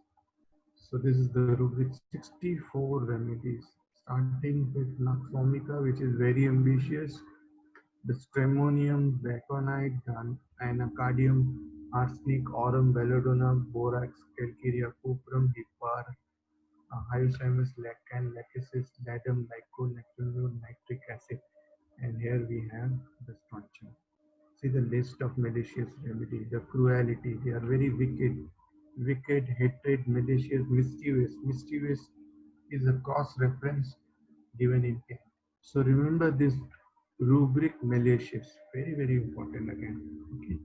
So this is the rubric 64 remedies, starting with Naxomica, which is very ambitious, the Stramonium, Baconite, Anacardium, Arsenic, Aurum, Belladonna, Borax, Calcarea, Cuprum, Hipar, Hyoscyamus, Lacan, Lachesis, Ladum, Lyco, Nectarine, Nitric acid. And here we have the strontium. See the list of malicious remedies, the cruelty, they are very wicked, hatred, malicious, mischievous. Mischievous is a cross reference given in Kent. So remember this rubric malicious, very important again. Okay.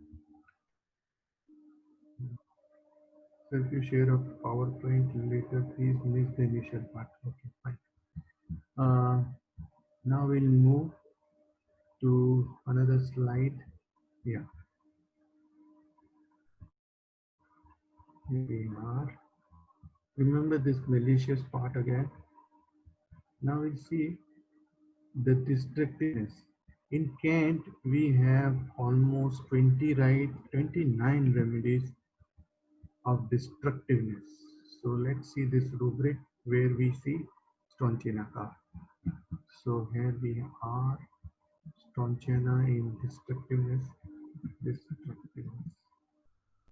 So if you share a PowerPoint later, please miss the initial part. Okay, fine. Now we'll move to another slide. Yeah. Here we are. Remember this malicious part again. Now we'll see the destructiveness. In Kent, we have almost 29 remedies of destructiveness. So let's see this rubric where we see Strongyna cough. So here we are, Strongyna in destructiveness.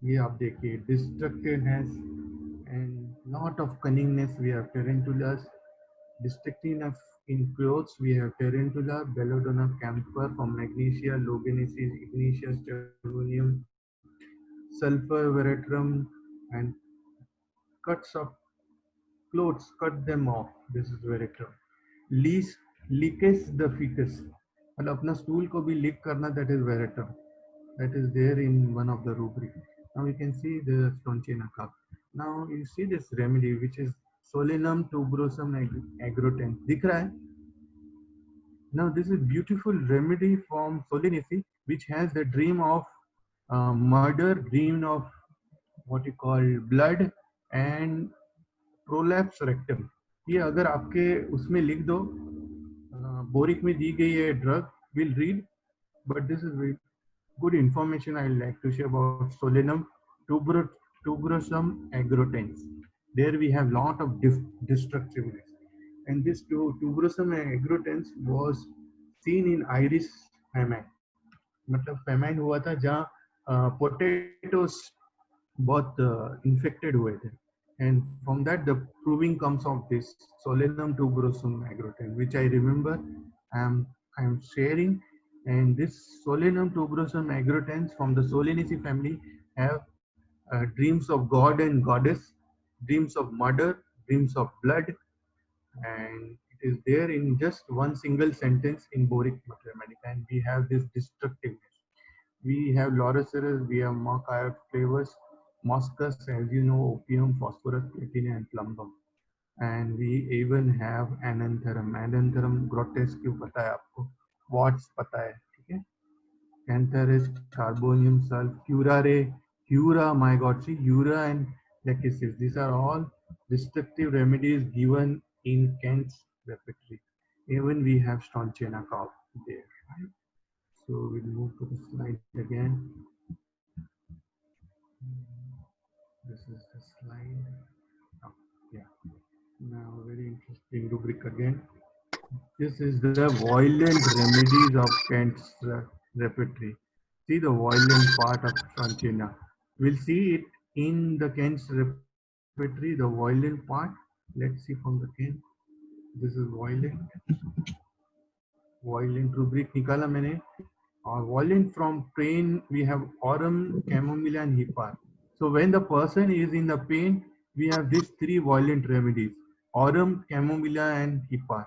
ये आप देखिए, destructiveness and lot of cunningness. We have tarantulas. Destructiveness in clothes, we have tarantula, Belladonna, camphor, from magnesia, logenesis, ignetia, stramonium, sulfur, veratrum, and cuts of clothes, cut them off. This is veratrum. Leakage the fetus. मतलब अपना stool को भी leak करना, that is veratrum. That is there in one of the rubric. Now you can see the Strongyna cough. Now you see this remedy which is Solanum tuberosum agrotens. दिख रहा है? Now this is beautiful remedy from Solanaceae, which has the dream of murder, dream of what you call blood and prolapse rectum. ये अगर आपके उसमें लिख दो, boric में दी गई है drug, we'll read, but this is very good information I like to share about Solanum tuberosum agrotens. There we have lot of destructiveness. And this tuberosum agrotens was seen in Irish famine. मतलब famine हुआ था जहाँ potatoes बहुत infected हुए थे. And from that the proving comes of this Solanum tuberosum agrotens, which I remember I am sharing. And this Solanum tuberosum agrotens from the Solanaceae family have dreams of God and goddess, dreams of murder, dreams of blood, and it is there in just one single sentence in Boric Mathematics. And we have this destructiveness. We have Loroceros, we have Mark flavors, Moschus, as you know, opium, phosphorus, platinum, and plumbum. and we even have Anantharum. Anantharum grotesque क्यों पता है आपको? Watts पता है, ठीक है? Cantharis, carbonium sulf, curare, cura, my God, see, ura and lachesis. These are all destructive remedies given in Kent's repertory. Even we have Strontiana cough there. Right? So we'll move to the slide again. This is the slide. Oh, yeah. Now, very interesting rubric again. This is the violent remedies of Kent's repertory. See the violent part of Strontiana. We'll see it in the Kent's repertory, the violent part. Let's see from the Kent. This is violent. Violent rubric निकाला मैंने. Violent from pain, we have aurum, chamomilla, and hippar. So when the person is in the pain, we have these three violent remedies: aurum, chamomilla, and hippar.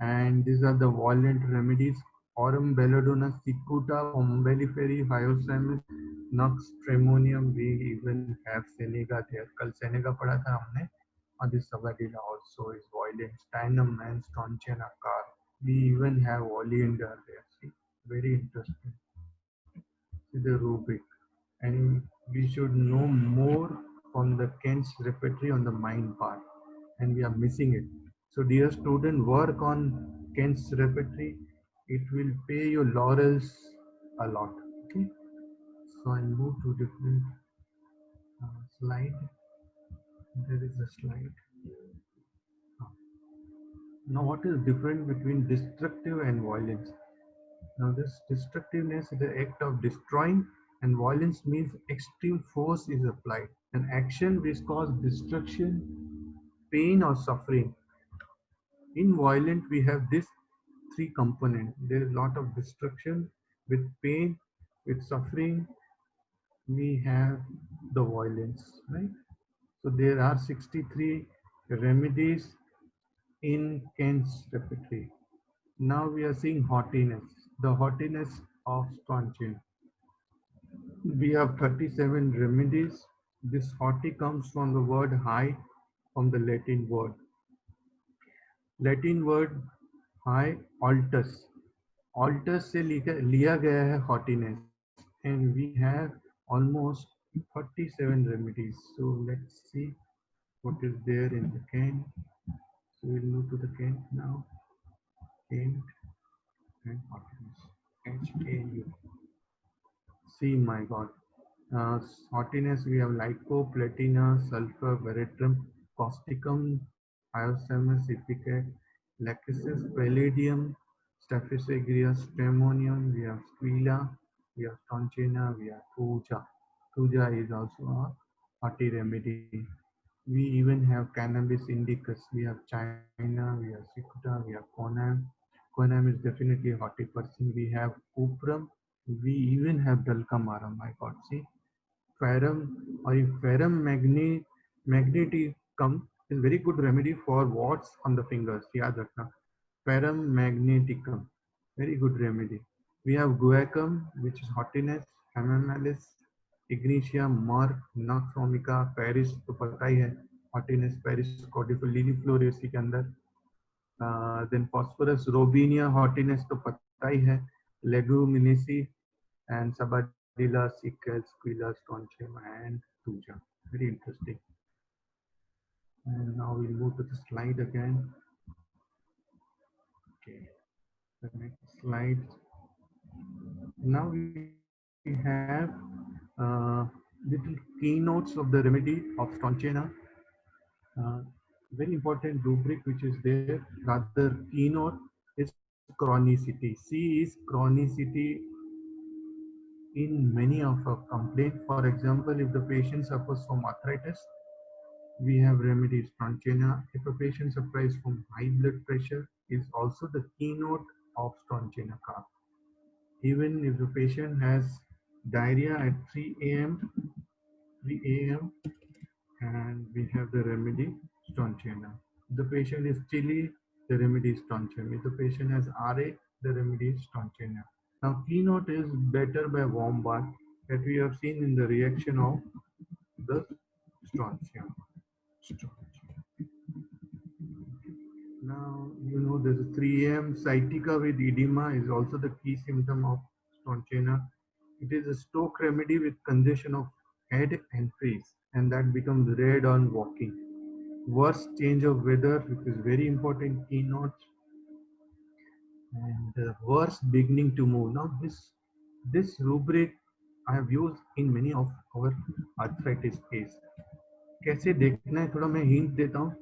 And these are the violent remedies: aurum, belladonna, cicuta, umbelliferi, hyoscyamus, nux, tremonium. We even have Seneca there. कल Seneca पढ़ा था हमने. And this Sabadilla also is violent. Steinum and Strontiana car. We even have oleander there. See, very interesting. See the rubric. And we should know more from the Kent's repertory on the mind part. And we are missing it. So dear student, work on Kent's repertory. It will pay your laurels a lot. Okay. So I move to different slide. There is a slide. Now, what is different between destructive and violence? Now, this destructiveness is the act of destroying, and violence means extreme force is applied. An action which causes destruction, pain, or suffering. In violent, we have these three components. There is a lot of destruction with pain, with suffering. We have the violence, right? So there are 63 remedies in Kent's repertory. Now we are seeing haughtiness, the haughtiness of Strontian. We have 37 remedies. This haughty comes from the word high, from the Latin word. Latin word high, altus. Altus से लिया गया है haughtiness, and we have almost 37 remedies. So let's see what is there in the Kent. So we'll move to the Kent now. Kent and haughtiness. H-A-U. See, my God. Haughtiness, we have lyco, platina, sulfur, veratrum, causticum, hyoscyamus, ipecac, lachesis, palladium, staphylos aureus, stramonium, we have squilla, we have strontiana, we have thuja. Thuja is also a haughty remedy. We even have cannabis indicus, we have china, we have cicuta, we have conam. Conam is definitely a haughty person. We have cuprum, we even have dulcamarum. My God, see, ferrum or ferrum magneticum is very good remedy for warts on the fingers. Yaad rakhna. Ferrum magneticum, very good remedy. We have guaiacum, which is haughtiness, hamamelis, ignitia, myrrh, nux vomica, Paris तो पता ही है, haughtiness, Paris cordial lilifloraceae के अंदर. Then phosphorus, robinia, haughtiness तो पता ही है, leguminosae, and Sabadilla, Sickle, Squilla, Strontium, and Thuja. Very interesting. And now we'll move to the slide again. Okay, the next slide. Now we have little keynotes of the remedy of Strontiana. Very important rubric which is there, rather keynote, is chronicity. C is chronicity in many of our complaints. For example, if the patient suffers from arthritis, we have remedies Strontiana. If a patient suffers from high blood pressure, is also the keynote of Strontiana cough. Even if the patient has diarrhea at 3 a.m., and we have the remedy Strontiana. If the patient is chilly, the remedy is Strontiana. If the patient has RA, the remedy is Strontiana. Now, keynote is better by warm bath that we have seen in the reaction of the Strontium. Now, you know, there's a 3M sciatica with edema is also the key symptom of Strontiana. It is a stroke remedy with congestion of head and face, and that becomes red on walking. Worst change of weather, which is very important keynote, and worst beginning to move. Now, this rubric I have used in many of our arthritis case. कैसे देखना है थोड़ा मैं hint देता हूँ.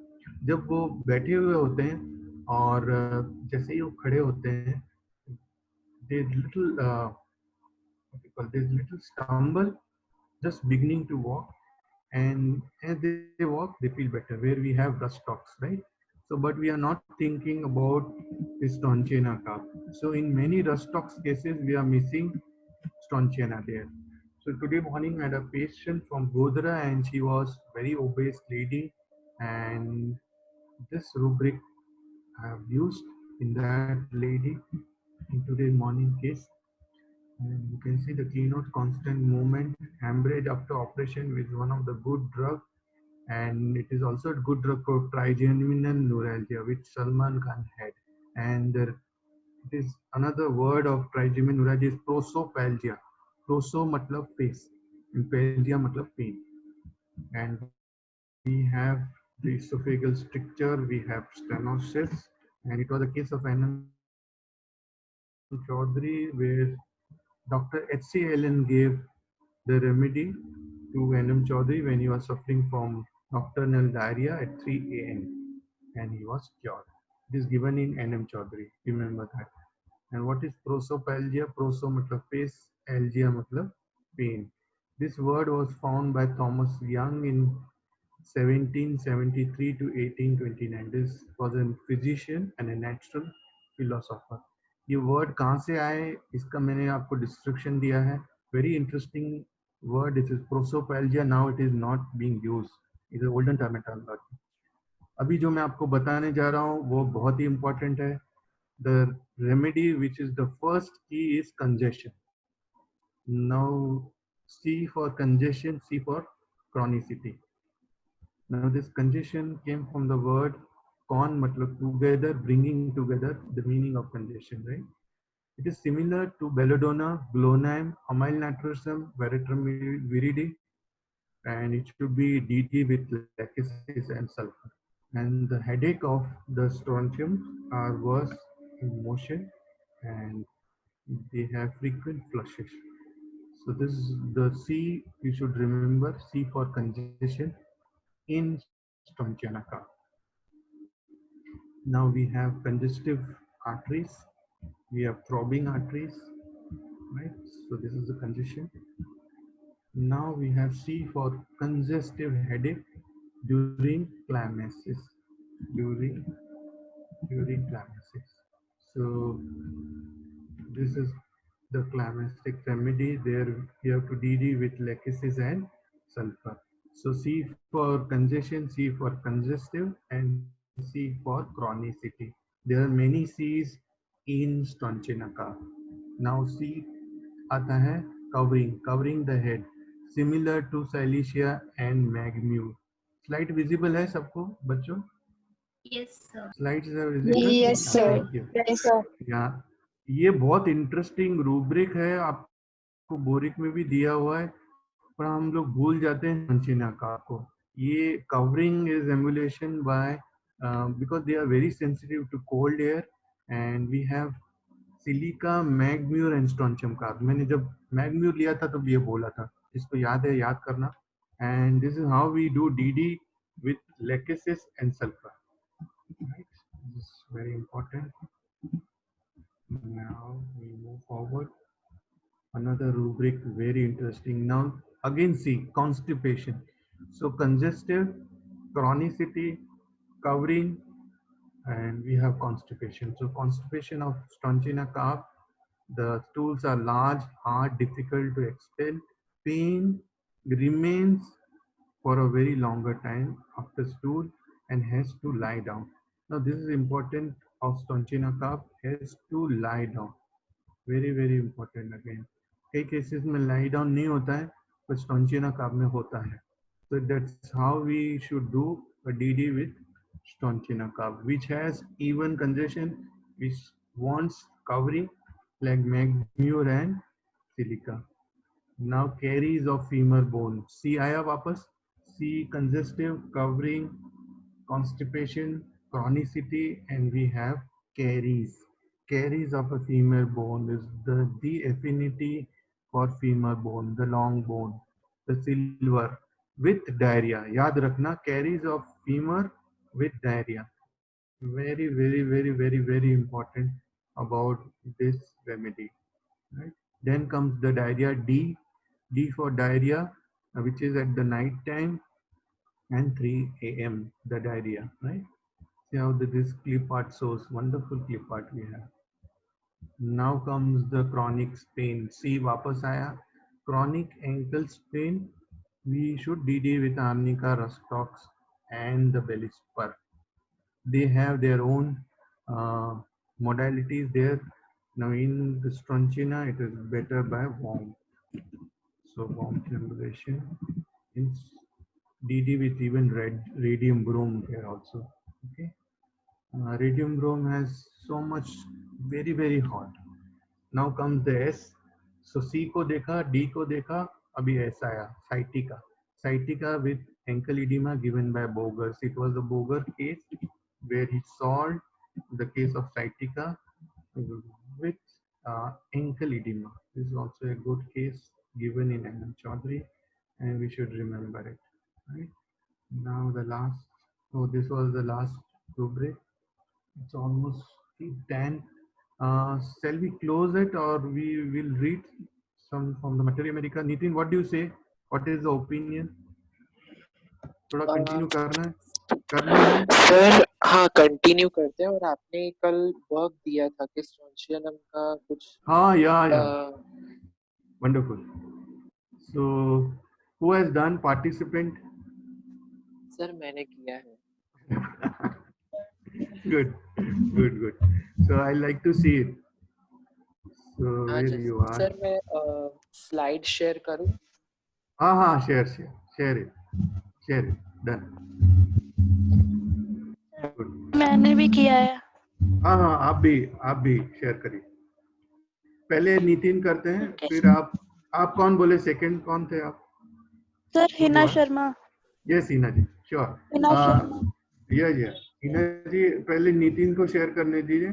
जब वो बैठे हुए होते हैं और जैसे ही वो खड़े होते हैं, they little what you call, they little stumble just beginning to walk, and as they walk they feel better, where we have rustocks, right? So but we are not thinking about this Strontiana calf. So in many rustocks cases we are missing Strontiana there. So today morning I had a patient from Godhra and she was very obese lady, and this rubric I have used in that lady in today's morning case. And you can see the keynote: constant movement, hemorrhage after operation with one of the good drug, and it is also a good drug for trigeminal neuralgia, which Salman Khan had. And it is another word of trigeminal neuralgia is prosopalgia. Proso matlab face, and palgia matlab pain. And we have the esophageal stricture, we have stenosis, and it was a case of N.M. Chaudhary where Dr. H.C. Allen gave the remedy to N.M. Chaudhary when he was suffering from nocturnal diarrhea at 3 a.m. and he was cured. It is given in N.M. Chaudhary, remember that. And what is prosopalgia? Proso matlab face, algia matlab pain. This word was found by Thomas Young in 1773 to 1829. This was a physician and a natural philosopher. ये word कहाँ से आए इसका मैंने आपको description दिया है. Very interesting word. It is prosopalgia. Now it is not being used. It is olden terminology. अभी जो मैं आपको बताने जा रहा हूँ वो बहुत ही इंपॉर्टेंट है. The remedy which is the first key is congestion. Now C for congestion, C for chronicity. Now this congestion came from the word con matlab together, bringing together, the meaning of congestion, right? It is similar to belladonna, glonime, amyl natrosum, veratrum viridi, and it should be DT with lachesis and sulfur. And the headache of the strontium are worse in motion and they have frequent flushes. So this is the C you should remember, C for congestion in Strontiana calf. Now we have congestive arteries, we have throbbing arteries, right? So this is the congestion. Now we have C for congestive headache during clymasis. During clymasis. So this is the climactic remedy. There you have to DD with lachesis and sulfur. So C for congestion, C for congestive, and C for chronicity. There are many C's in Strontiana calf. Now C आता है covering the head, similar to Silesia and Magmure. Slide visible है सबको बच्चों? Yes, sir. Slides are visible? Yes, sir. Thank you. Yes, sir. Yeah. ये बहुत interesting rubric है, आपको boric में भी दिया हुआ है, पर हम लोग भूल जाते हैं Strontiana calf को. ये covering is emulation by because they are very sensitive to cold air, and we have silica, mag mur and strontium calf. मैंने जब मैग्म्यूर लिया था तब ये बोला था, इसको याद है, याद करना. And this is how we do DD with lachesis and sulphur. This is very important. Now we move forward. Another rubric, very interesting. Now again see constipation. So congestive, chronicity, covering, and we have constipation. So constipation of Strontiana calf, the stools are large, hard, difficult to expel. Pain remains for a very longer time after stool and has to lie down. Now this is important of Strontiana calf, has to lie down. very important again. कई cases में lie down नहीं होता है, पर Strontiana calf में होता है. So that's how we should do a DD with Strongyna curve, which has even congestion, which wants covering like Magmure and silica. Now caries of femur bone. C आया वापस. C congestive, covering, constipation, chronicity, and we have caries. Caries of a femur bone is the affinity for femur bone, the long bone, the silver with diarrhea. याद रखना, caries of femur with diarrhea. Very, very, very, very, very important about this remedy. Right? Then comes the diarrhea D. D for diarrhea, which is at the night time and 3 a.m. the diarrhea. Right? See how this clip art shows. Wonderful clip art we have. Now comes the chronic pain. See, वापस आया. Chronic ankle sprain. We should DD with arnica, rustox, and the belly spur. They have their own modalities there. Now in the Strongyna, it is better by warmth. So warmth emulation in DD with even radium brome here also. Okay, radium brome has so much very, very hot. Now comes the S. So C को देखा, D को देखा, अभी S आया, sciatica. Sciatica with ankle edema given by Bogers. It was the Boger case where he solved the case of sciatica with ankle edema. This is also a good case given in M. Chaudhary, and we should remember it. Right? Now the last, oh, this was the last rubric. It's almost 10. Shall we close it, or we will read some from the Materia Medica? Nitin, what do you say? What is the opinion? थोड़ा continue करना है sir हाँ continue करते हैं। और आपने कल work दिया था कि स्ट्रॉन्शियनम का कुछ हाँ या wonderful. So who has done participant? Sir मैंने किया है. Good, good, good. So I like to see it. So हाँ where you are? सर मैं स्लाइड शेयर करूँ? हाँ, share it. Done. Good. मैंने भी किया है. हाँ, आप भी शेयर करिए. पहले नितिन करते हैं, फिर आप कौन बोले? सेकंड कौन थे आप? सर हिना शर्मा. यस हिना जी, श्योर. या हिना जी पहले नितिन को शेयर करने दीजिए,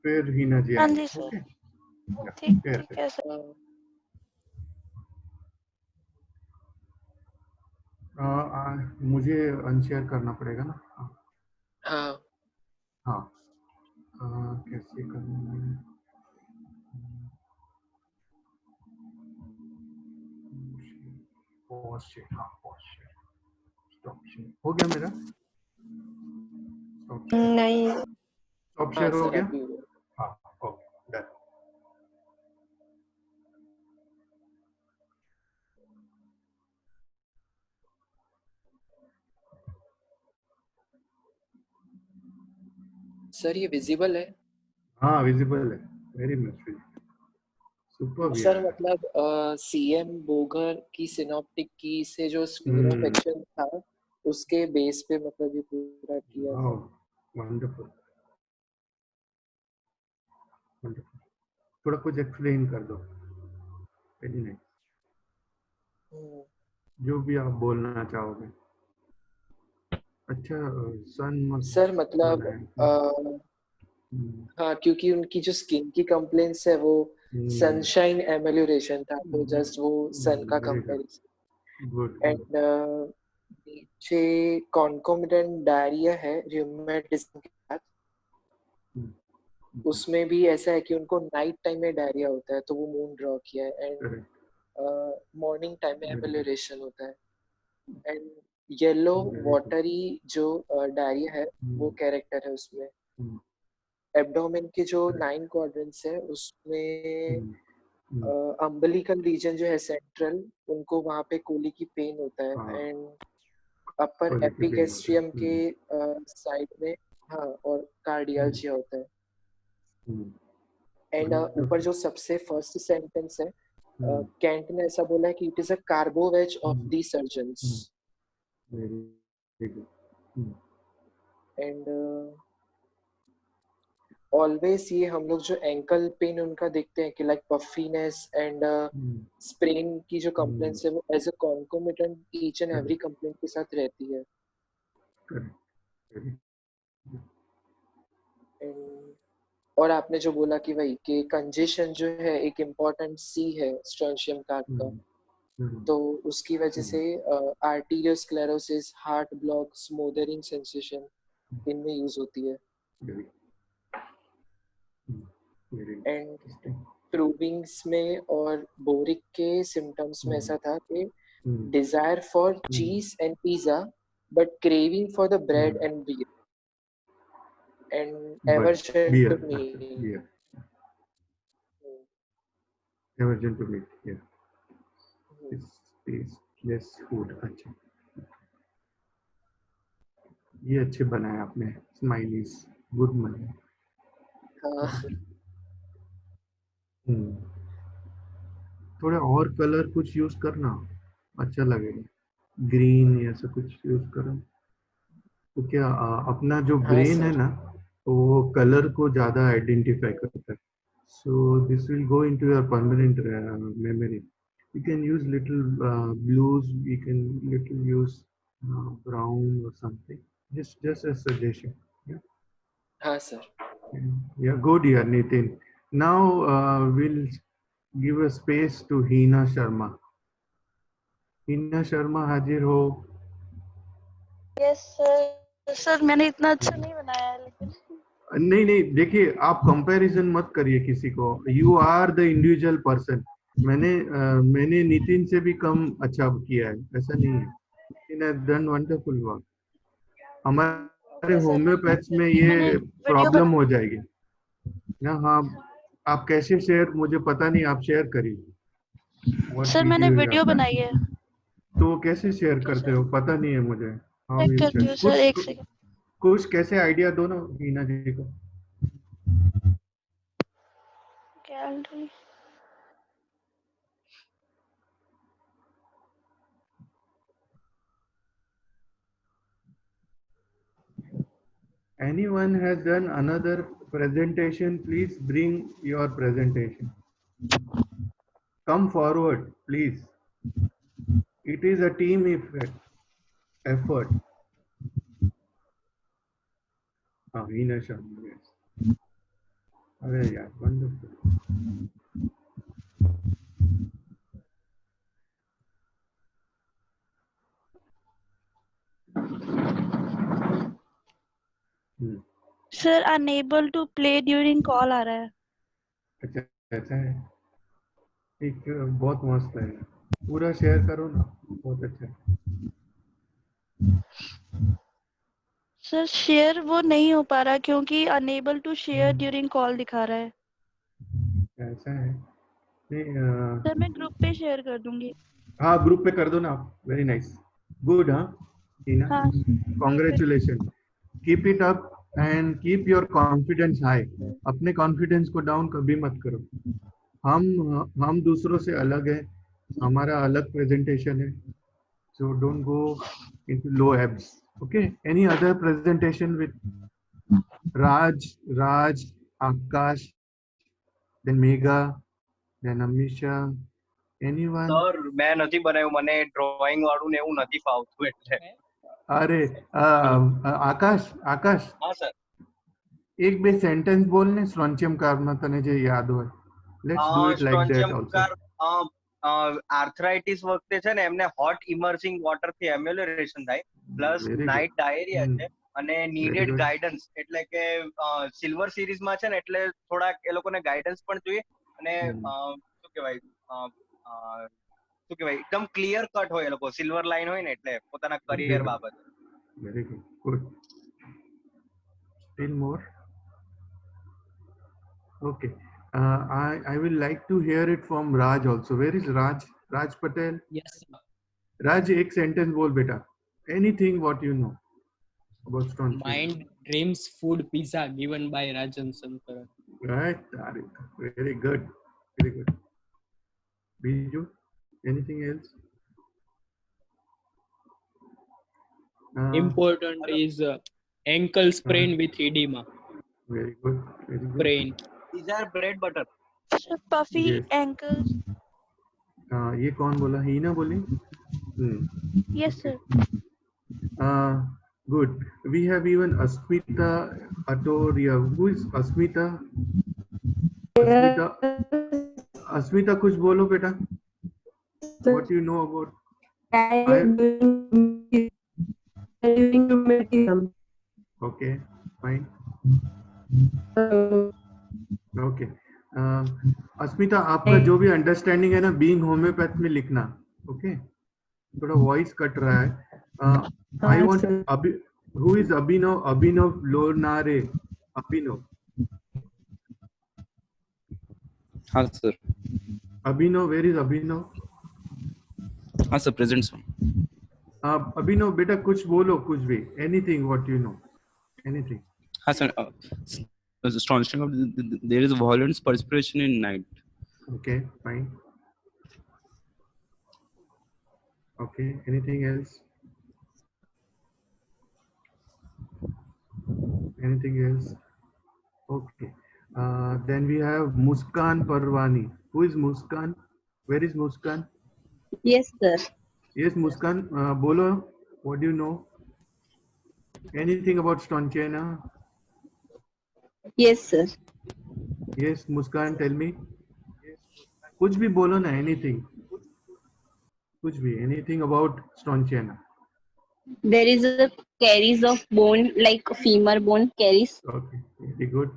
फिर हिना जी. हाँ जी सर. ठीक है सर. मुझे अनशेयर करना पड़ेगा ना? हाँ. कैसे करना है? हो गया मेरा? नहीं. स्टॉप शेयर हो गया? हाँ, ओके, डन. सर ये विजिबल है? हाँ विजिबल है, वेरी मच सुपर. सर मतलब सीएम बोगर की सिनॉप्टिक की से जो स्फीयर ऑफ एक्शन था उसके बेस पे मतलब ये पूरा किया. वंडरफुल. थोड़ा कुछ एक्सप्लेन कर दो. नहीं, जो भी आप बोलना चाहोगे. अच्छा सर मतलब हाँ क्योंकि उनकी जो स्किन की कंप्लेंट्स है वो सनशाइन एमेल्यूरेशन था, तो जस्ट वो सन का कंपैरिजन. एंड नीचे कॉन्कोमिटेंट डायरिया है रूमेटिज्म के साथ. उसमें भी ऐसा है कि उनको नाइट टाइम में डायरिया होता है, तो वो मून ड्रॉ किया है. एंड मॉर्निंग टाइम में एमेल्यूरेशन होता है. एंड येलो वाटरी जो डायरिया है वो कैरेक्टर है उसमें. एब्डोमेन के जो 9 क्वाड्रेंट्स है उसमें अम्बिलिकल रीजन जो है सेंट्रल, उनको वहां पे कोली की पेन होता है. एंड अपर एपिगेस्ट्रियम के साइड में और कार्डियल्जिया होता है. एंड ऊपर जो सबसे फर्स्ट सेंटेंस है, कैंट ने ऐसा बोला है कि it is a carbo veg of the surgeons. And always ये हम लोग जो एंकल पेन उनका देखते हैं कि लाइक पफीनेस एंड स्प्रेन की जो कंप्लेंट्स है वो as a concomitant each and every complaint के साथ रहती है. And और आपने जो बोला कि भाई कि कंजेशन जो है एक इम्पोर्टेंट सी है स्ट्रॉन्शियम कार्ड का, तो उसकी वजह से आर्टीरियोस्क्लेरोसिस, हार्ट ब्लॉक, स्मोदरिंग सेंसेशन इनमें यूज होती है. एंड प्रूविंग्स में और बोरिक के सिम्टम्स में ऐसा था कि desire for cheese and pizza but craving for the bread and beer and aversion to meat. Aversion to meat. Yeah. Tasteless food. अच्छा. ये अच्छे बनाए आपने. Smileys. Good money. थोड़ा और कलर कुछ यूज करना अच्छा लगेगा. ग्रीन या ऐसा कुछ यूज करो तो क्या अपना जो ब्रेन है ना वो कलर को ज्यादा आइडेंटिफाई करता है. So this will go into your permanent memory. You can use little blues, you can little use brown और समथिंग. Just a suggestion. हाँ सर. या गुड यार Nitin. Now will give a space to Heena Sharma. Heena Sharma हाजिर हो. Yes sir. Sir मैंने इतना अच्छा नहीं बनाया है लेकिन. नहीं देखिए आप कंपैरिजन मत करिए किसी को. You are the individual person. मैंने नितिन से भी कम अच्छा किया है ऐसा नहीं है. Nitin has done wonderful work. हमारे होम्योपैथ्स में ये प्रॉब्लम हो जाएगी ना. हाँ आप कैसे शेयर मुझे पता नहीं. आप शेयर करिए. सर मैंने वीडियो बनाई है. तो कैसे शेयर करते हो पता नहीं है मुझे. चेक करती हूँ सर. एक सेकंड. कुछ कैसे आइडिया दो ना हीना जी को. Gallery. Anyone has done another presentation, please bring your presentation. Come forward, please. It is a team effort. Hina Sharma, yes. Arey yaar, wonderful. Sir unable to play during call आ रहा है. अच्छा ऐसा है. एक बहुत मस्त है. पूरा शेयर करो ना. बहुत अच्छा है. सर शेयर वो नहीं हो पा रहा क्योंकि unable to share during call दिखा रहा है. ऐसा है. सर मैं ग्रुप पे शेयर कर दूंगी. हाँ ग्रुप पे कर दो ना. Very nice. गुड. हाँ हीना. हाँ. Congratulation. Keep it up and keep your confidence high. अपने कॉन्फिडेंस को डाउन कभी मत करो. हम दूसरों से अलग है. हमारा अलग प्रेजेंटेशन है. So don't go into low abs. Okay. Any other presentation with Raj, Akash, then Megha, then Amisha. Anyone? Sir मैं નથી બનાવ્યું. મને ડ્રોઈંગ વાળું ને એવું નથી ફાવતું એટલે. अरे आकाश હા સર. एक बे सेंटेंस बोलने स्ट्रॉन्शियम कार्ब में तने जे याद હોય. Let's do it like that also. Arthritis વખતે છે ને એમને હોટ ઇમર્સિંગ વોટર થી એમ્યુલરેશન થાય પ્લસ નાઇટ ડાયરિયા છે અને નીડેડ ગાઈડન્સ એટલે કે સિલ્વર સિરીઝ માં છે ને એટલે થોડા એ લોકોને ગાઈડન્સ પણ જોઈએ અને શું કહેવાય એકદમ ક્લિયર કટ હોય એ લોકો. સિલ્વર લાઈન હોય ને એટલે પોતાના કરિયર બાબતે. Very good. Steel more. Okay. I will like to hear it from Raj also. Where is Raj? Raj Patel? Yes. Raj, एक sentence बोल बेटा. Anything what you know about strontium. Mind dreams food pizza given by Rajan Sankaran. Right. Very good. Very good. Biju, anything else? Important is Ankle sprain with edema. Very good. Very good. Sprain. These are bread butter. Sir, puffy Yes. ankles. ये कौन बोला? हीना बोली? Yes, sir. Good. We have even Asmita Atoria. Who is Asmita? Asmita, कुछ बोलो बेटा. What do you know about? Okay, fine. Okay. अस्मिता, आपका जो भी अंडरस्टैंडिंग है ना, बीइंग होम्योपैथ में लिखना. ओके, थोड़ा वॉइस कट रहा है. आई वांट हु इज अभिनव लोनारे. अभिनव. हाँ सर. अभिनव, वेयर इज अभिनव? हाँ सर, प्रेजेंट सर. अभिनव बेटा कुछ बोलो, कुछ भी, anything what you know, anything. हाँ sir. Strontium, there is violent perspiration in night. Okay, fine. Okay, anything else? Anything else? Okay. Then we have Muskan Parwani. Who is Muskan? Where is Muskan? Yes, sir. Yes, Muskan. Bolo, what do you know? Anything about Strontiana? Yes, sir. Yes, Muskan, tell me. कुछ भी बोलो ना, anything. कुछ भी, anything about Strontiana. There is a caries of bone, like femur bone caries. Okay, very good.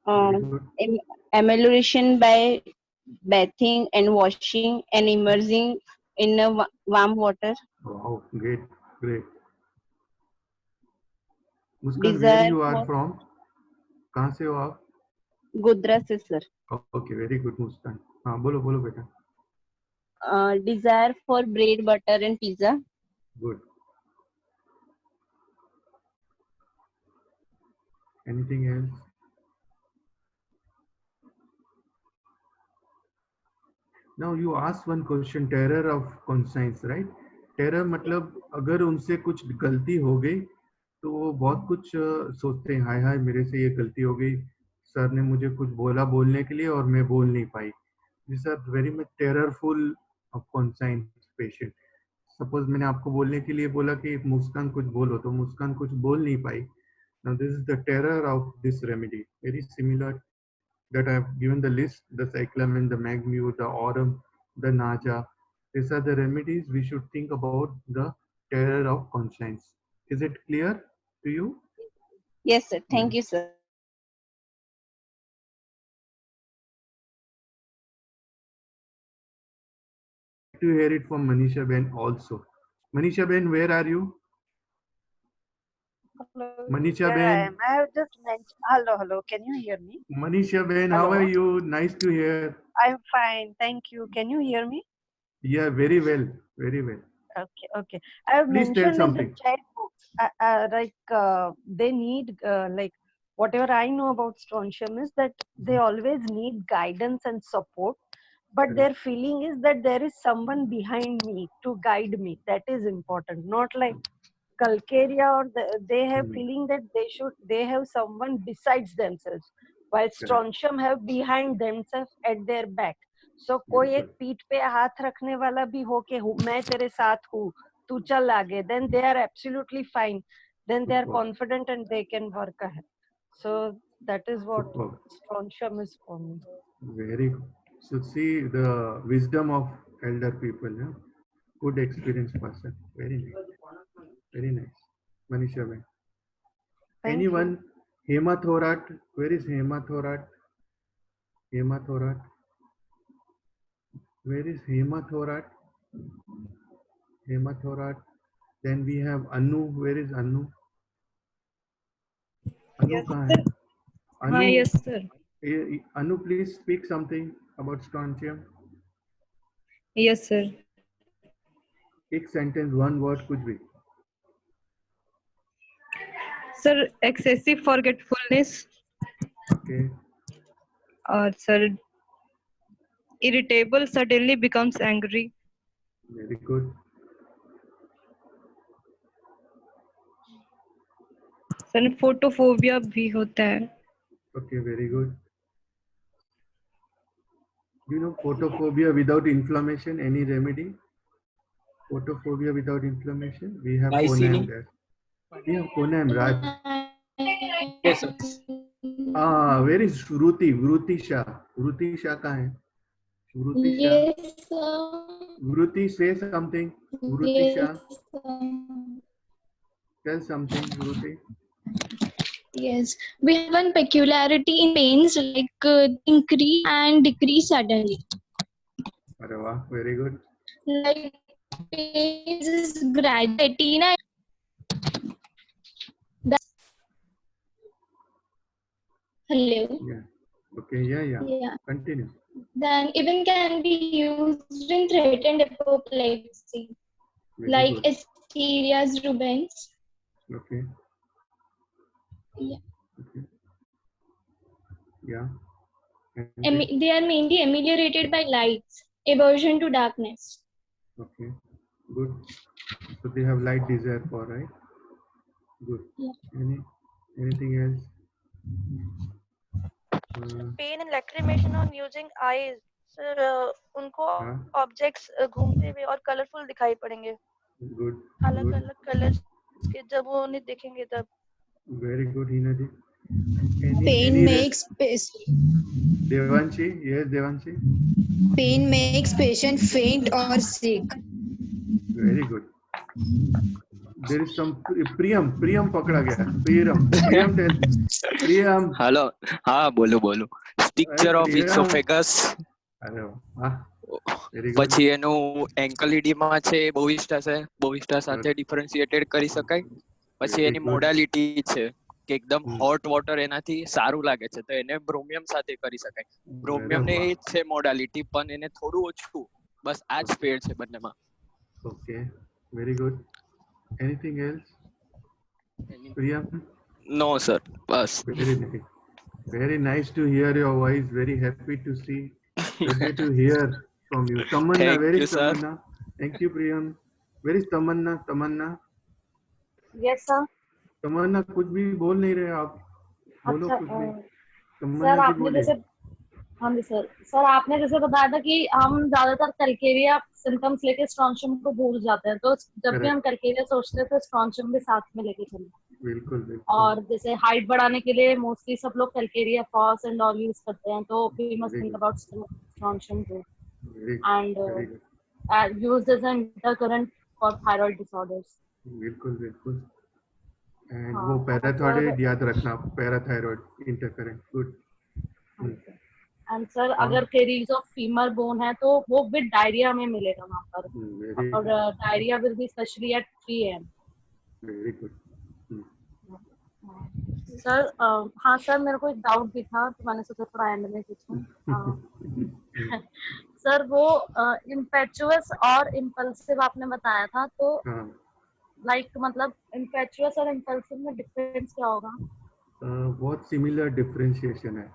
Very good. Amelioration by bathing and washing and immersing in a warm water. Wow, great, great. Muskan, where you are from? कहाँ से हो आप? Godra से sir. Okay, very good, Muskan. हाँ, बोलो बोलो बेटा. Desire for bread, butter and pizza. Good. Anything else? Now you asked one question, terror of conscience, right? Terror मतलब अगर उनसे कुछ गलती हो गई तो वो बहुत कुछ सोचते हैं, हाय हाय मेरे से ये गलती हो गई, सर ने मुझे कुछ बोला बोलने के लिए और मैं बोल नहीं पाई. These are very much terrorful of conscience patient. Suppose मैंने आपको बोलने के लिए बोला कि मुस्कान कुछ बोलो, तो मुस्कान कुछ बोल नहीं पाई. Now this is the terror of this remedy. Very similar that I have given the list: the cyclamen, the magmu, the aurum, the naja. These are the remedies we should think about the terror of conscience. Is it clear to you? Yes, sir. Thank you, sir. To hear it from Manisha Ben also. Manisha Ben, where are you? Hello. Manisha Here Ben. I have just mentioned. Hello. Can you hear me? Manisha Ben, how are you? Nice to hear. I'm fine. Thank you. Can you hear me? Yeah, very well. Very well. Okay. I have Please tell mentioned in something. the chat book, they need, whatever I know about strontium is that they always need guidance and support. But their feeling is that there is someone behind me to guide me. That is important. Not like Calcaria, or they have feeling that they have someone besides themselves, while strontium have behind themselves at their back. So कोई एक पीठ पे हाथ रखने वाला भी हो के मैं तेरे साथ हूँ, तू चल आगे, then they are absolutely fine. Then they are confident and they can work ahead. So that is what strontium is for me. Very good. So see the wisdom of elder people. Yeah? Good experienced person. Very nice. Very nice. Manisha Ben. Anyone? Hema Thorat. Where is Hema Thorat? Hema Thorat. Where is Hema Thorat? Hema Thorat. Then we have Anu. Where is Anu? Anu Yes, kahan hai? Anu, yes, sir. Anu, please speak something about strontium. Yes, sir. एक sentence, one word, कुछ भी. Sir, excessive forgetfulness. Okay. Sir, irritable, suddenly becomes angry. Very good. Sir photophobia भी होता है। Okay, very good. Do you know photophobia without inflammation? Any remedy? Photophobia without inflammation? We have Konam Glycine. there. We have Konam, Raj. Yes, sir. Where is Shruti? Vruti Shah. Vruti Shah kahan hai? Vruti Shah. Yes, sir. Vruti, say something. Vruti Yes, Shah. sir. Tell something, Vruti. Yes, we have one peculiarity in pains like increase and decrease suddenly. Arre wah, very good. Like pains is graduating. Hello. Yeah. Okay, yeah. Yeah. Continue. Then even can be used in threatened apoplexy, Very like good. Asteria rubens. Okay. Yeah. Okay. Yeah. And They are mainly ameliorated by lights, aversion to darkness. okay. Good. So they have light desire for, right? Good. Yeah. Anything else? Pain and lacrimation on using eyes sir उनको हाँ. Objects घूमते हुए और colourful दिखाई पड़ेंगे Good. अलग Good. अलग colours के जब वो उन्हें देखेंगे तब Very good, Hina ji. Pain makes Devanshi, yes, Devanshi. pain makes patient faint or sick. Very good. There is some Priyam पकड़ा गया. Priyam tell. Priyam. हेलो हाँ बोलो स्टिक्चर ऑफ ઇસોફેગસ અરે વાહ વેરી ગુડ. પછી એનું એન્કલ ઇડીમા છે બોવિસ્ટા સાથે ડિફરન્શિએટેડ કરી શકાય. પછી એની મોડાલિટી છે કે એકદમ હોટ વોટર એનાથી સારું લાગે છે તો એને બ્રોમિયમ સાથે કરી શકાય. બ્રોમિયમ ને એ જ છે મોડાલિટી પણ એને થોડું ઓછું બસ આ જ સ્પેડ છે બંનેમાં. Okay very good. Anything else Priyam? No sir બસ. Very nice to hear your voice. Very happy to see. Happy to hear from you. Tamanna, where is Tamanna? Thank you, Priyam. Where is Tamanna? Tamanna? Yes, sir. Tamanna, कुछ भी बोल नहीं रहे आप. बोलो कुछ भी. सर आपने जैसे हाँ जी सर आपने जैसे बताया था कि हम ज्यादातर कैलकेरिया सिम्टम्स लेके स्ट्रॉन्शियम को भूल जाते हैं, तो जब भी हम कैलकेरिया सोचते हैं तो स्ट्रॉन्शियम भी साथ में लेके चलते हैं. बिल्कुल. और जैसे हाइट बढ़ाने के लिए मोस्टली सब लोग calcarea phos and all use करते हैं, तो we must think about strontium too and used as an intercurrent for thyroid disorders. बिल्कुल. एंड वो पैराथायरॉइड याद रखना. Parathyroid intercurrent. Good. And sir अगर केरीज ऑफ फीमर बोन है तो वो विद डायरिया में मिलेगा वहाँ पर, और diarrhoea will be specially at 3 AM. Very good. Sir हाँ सर मेरे को एक डाउट भी था तो मैंने सोचा थोड़ा एंड में पूछूं. सर वो इम्पेचुअस और इम्पल्सिव आपने बताया था, तो लाइक मतलब इम्पेचुअस और इम्पल्सिव में डिफरेंस क्या होगा? बहुत सिमिलर डिफरेंशिएशन है.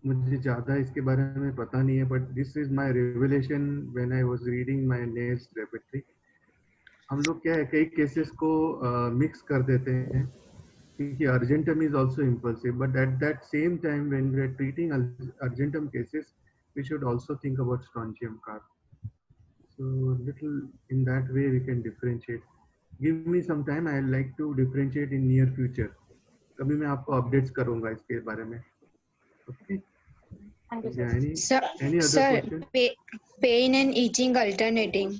मुझे ज़्यादा इसके बारे में पता नहीं है, but this is my revelation when I was reading my nails repertory. हम लोग क्या है कई केसेस को मिक्स कर देते हैं क्योंकि argentum is also impulsive, but at that same time when we are treating argentum cases we should also think about strontium carb. So little in that way we can differentiate. Give me some time, I like to differentiate in near future. कभी मैं आपको updates करूंगा इसके बारे में. Okay. Any other question? Pain and itching alternating.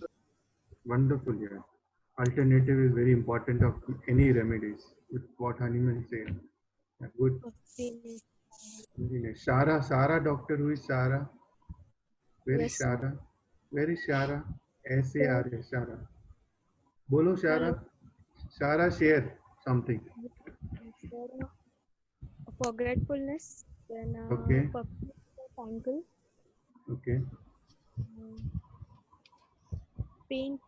Wonderful, yeah. Alternative is very important of any remedies. With what Hanuman said. Good. Very nice. Shara doctor, who is Shara? Where is Shara? Where is Shara? S-A-R-A, Shara. Bolo Shara. Shara, share something. Forgetfulness. Then okay. ankle. Okay. Pain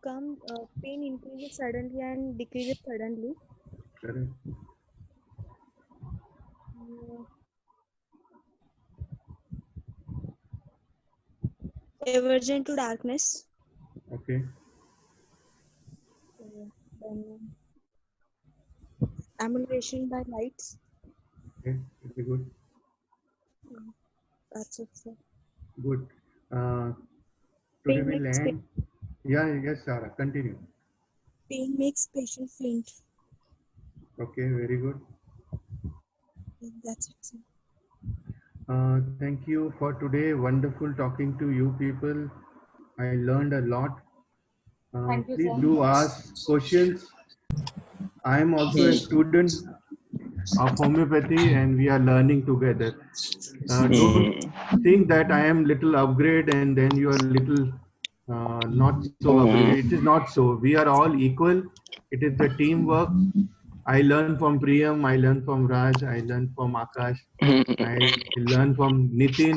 increases suddenly and decreases suddenly. Correct. Aversion to darkness. Okay. amelioration by lights. Okay, very good. That's it, sir. Good. Today Pain we makes, land. Yeah, yes, Sarah, continue. pain makes patient faint. Okay, very good. That's it, sir. Thank you for today. Wonderful talking to you people. I learned a lot. Thank you, Please sir. do ask questions. I am also a student of homeopathy and we are learning together. Don't think that I am little upgrade and then you are little not so upgrade. It is not so. We are all equal. It is the teamwork. I learn from Priyam, I learn from Raj, I learn from Akash, I learn from Nitin,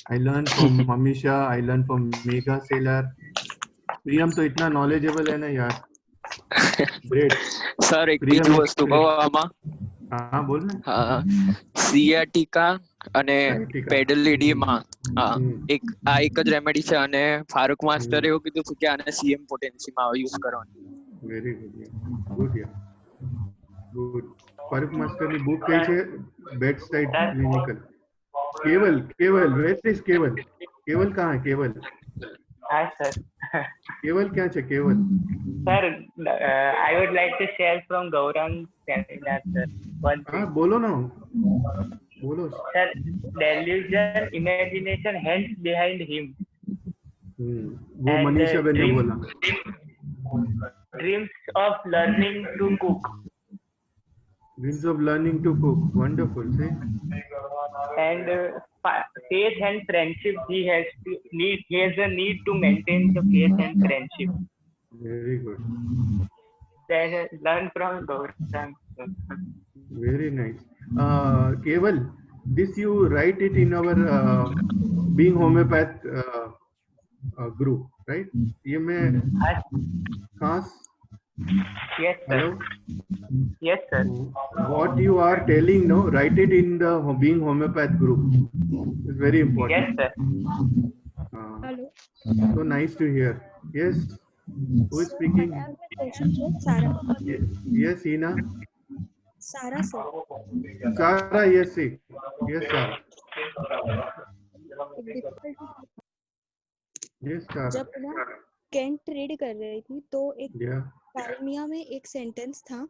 I learn from Amisha, I learn from Megha Selar. Priyam तो इतना knowledgeable है ना यार. Great. Sir એક Priyam બીજું is વસ્તુ great. કહો આમાં हाँ बोल ना. સિયાટિકા અને Sciatica. પેડલિડીમાં એક જ રેમેડી છે અને ફારૂક માસ્ટરે એવું કીધું હતું કે આને સીએમ પોટેન્સીમાં યુઝ કરવાનું. Very good. Yeah. Good. Yeah. Good. Farooq Master ની book કઈ છે? Bedside Clinical. केवल where is केवल? केवल कहाँ है केवल? Hi sir. केवल क्या है केवल? Sir, I would like to share from Gaurang seminar, sir. One thing. हाँ बोलो ना. बोलो. Sir, delusion, imagination, hands behind him. वो And मनीषा बेन ने बोला. Dreams of learning to cook. Dreams of learning to cook. Wonderful. See? And faith and friendship. He has a need to maintain the faith and friendship. Very good. Then learn from Gaurang. Very nice. Keval, this you write it in our being homeopath group, right? ये मैं खास. Yes, sir. Hello? Yes, sir. What you are telling, no, write it in the being homeopath group. It's very important. Yes, sir. Hello. So nice to hear. Yes. Who is speaking? Sarah. Yes, Hina. Sarah, sir. Sarah, yes, see. Yes, Sarah. Yes, Sarah. जब ना cantt read कर रही थी तो एक Yeah. कालमिया में एक sentence था,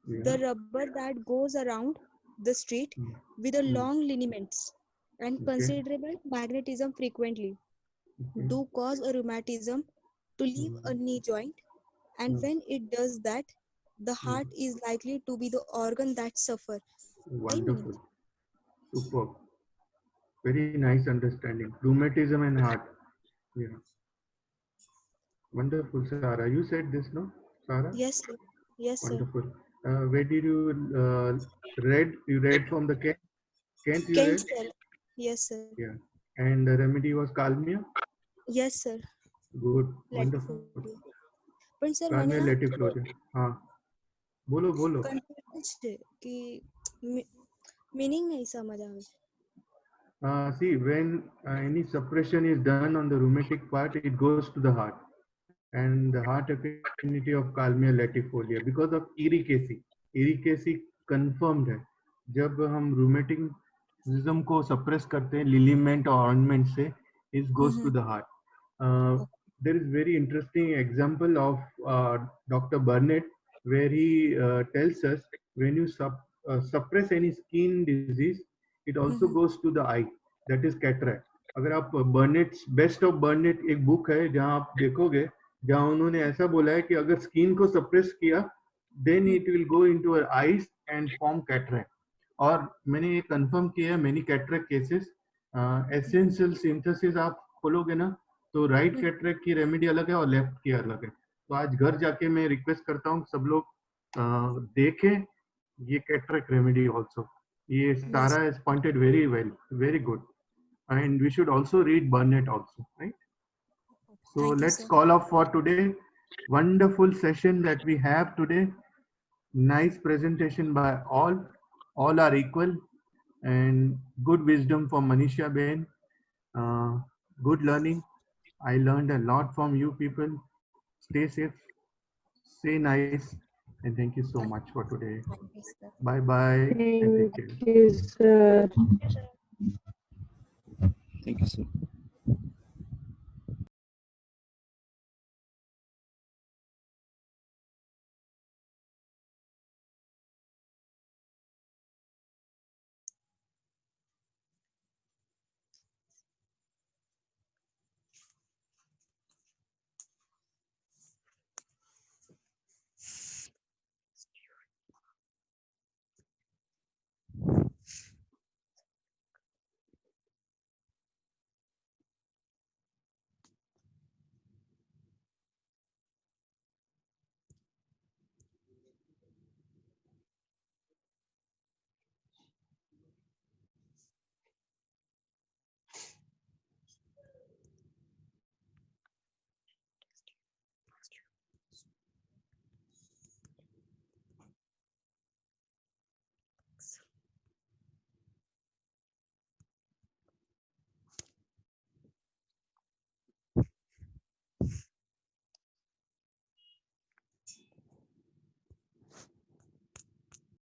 Yeah. the rubber that goes around the street with a long lineaments and considerable magnetism frequently do cause a rheumatism to leave a knee joint, and when it does that, the heart is likely to be the organ that suffer. Wonderful. Superb. Very nice understanding. Rheumatism and heart. Yeah. Wonderful, Sarah. You said this, no, Sarah? Yes, sir. Yes, sir. Wonderful. Where did you read? You read from the Kent? Kent you Kent, read? sir. Yes, sir. Yeah. And the remedy was Kalmia? Yes, sir. Good. Wonderful. પણ sir મને Kalmia Latifloria. हाँ. बोलो बोलो. Confusion છે કે meaning નહીં સમજ આવે. See, when any suppression is done on the rheumatic part, it goes to the heart. And the heart affinity of Kalmia latifolia because of ericacy. Ericacy confirmed है. जब हम rheumatism को suppress करते हैं लिलीमेंट और ornament से, it goes to the heart. There is very interesting example of Dr. Burnett where he tells us when you suppress any skin disease, it also goes to the eye. That is cataract. अगर आप Burnett's Best of Burnett एक book है जहाँ आप देखोगे जहाँ उन्होंने ऐसा बोला है कि अगर स्किन को सप्रेस किया then it will go into our eyes and form cataract. और मैंने ये कंफर्म किया है many cataract cases. Essential synthesis आप खोलोगे ना तो राइट कैटरेक्ट की रेमेडी अलग है और लेफ्ट की अलग है. तो आज घर जाके मैं रिक्वेस्ट करता हूँ सब लोग देखें ये कैटरेक्ट रेमेडी ऑल्सो. ये सारा has pointed very well, very good. And we should also read Burnett also, right? So let's call off for today. Wonderful session that we have today. Nice presentation by all. All are equal and good wisdom from Manisha Ben. Good learning. I learned a lot from you people. Stay safe, stay nice, And thank you so much for today. Thank you, sir. Bye bye. And take care. Thank you, sir. Thank you, sir.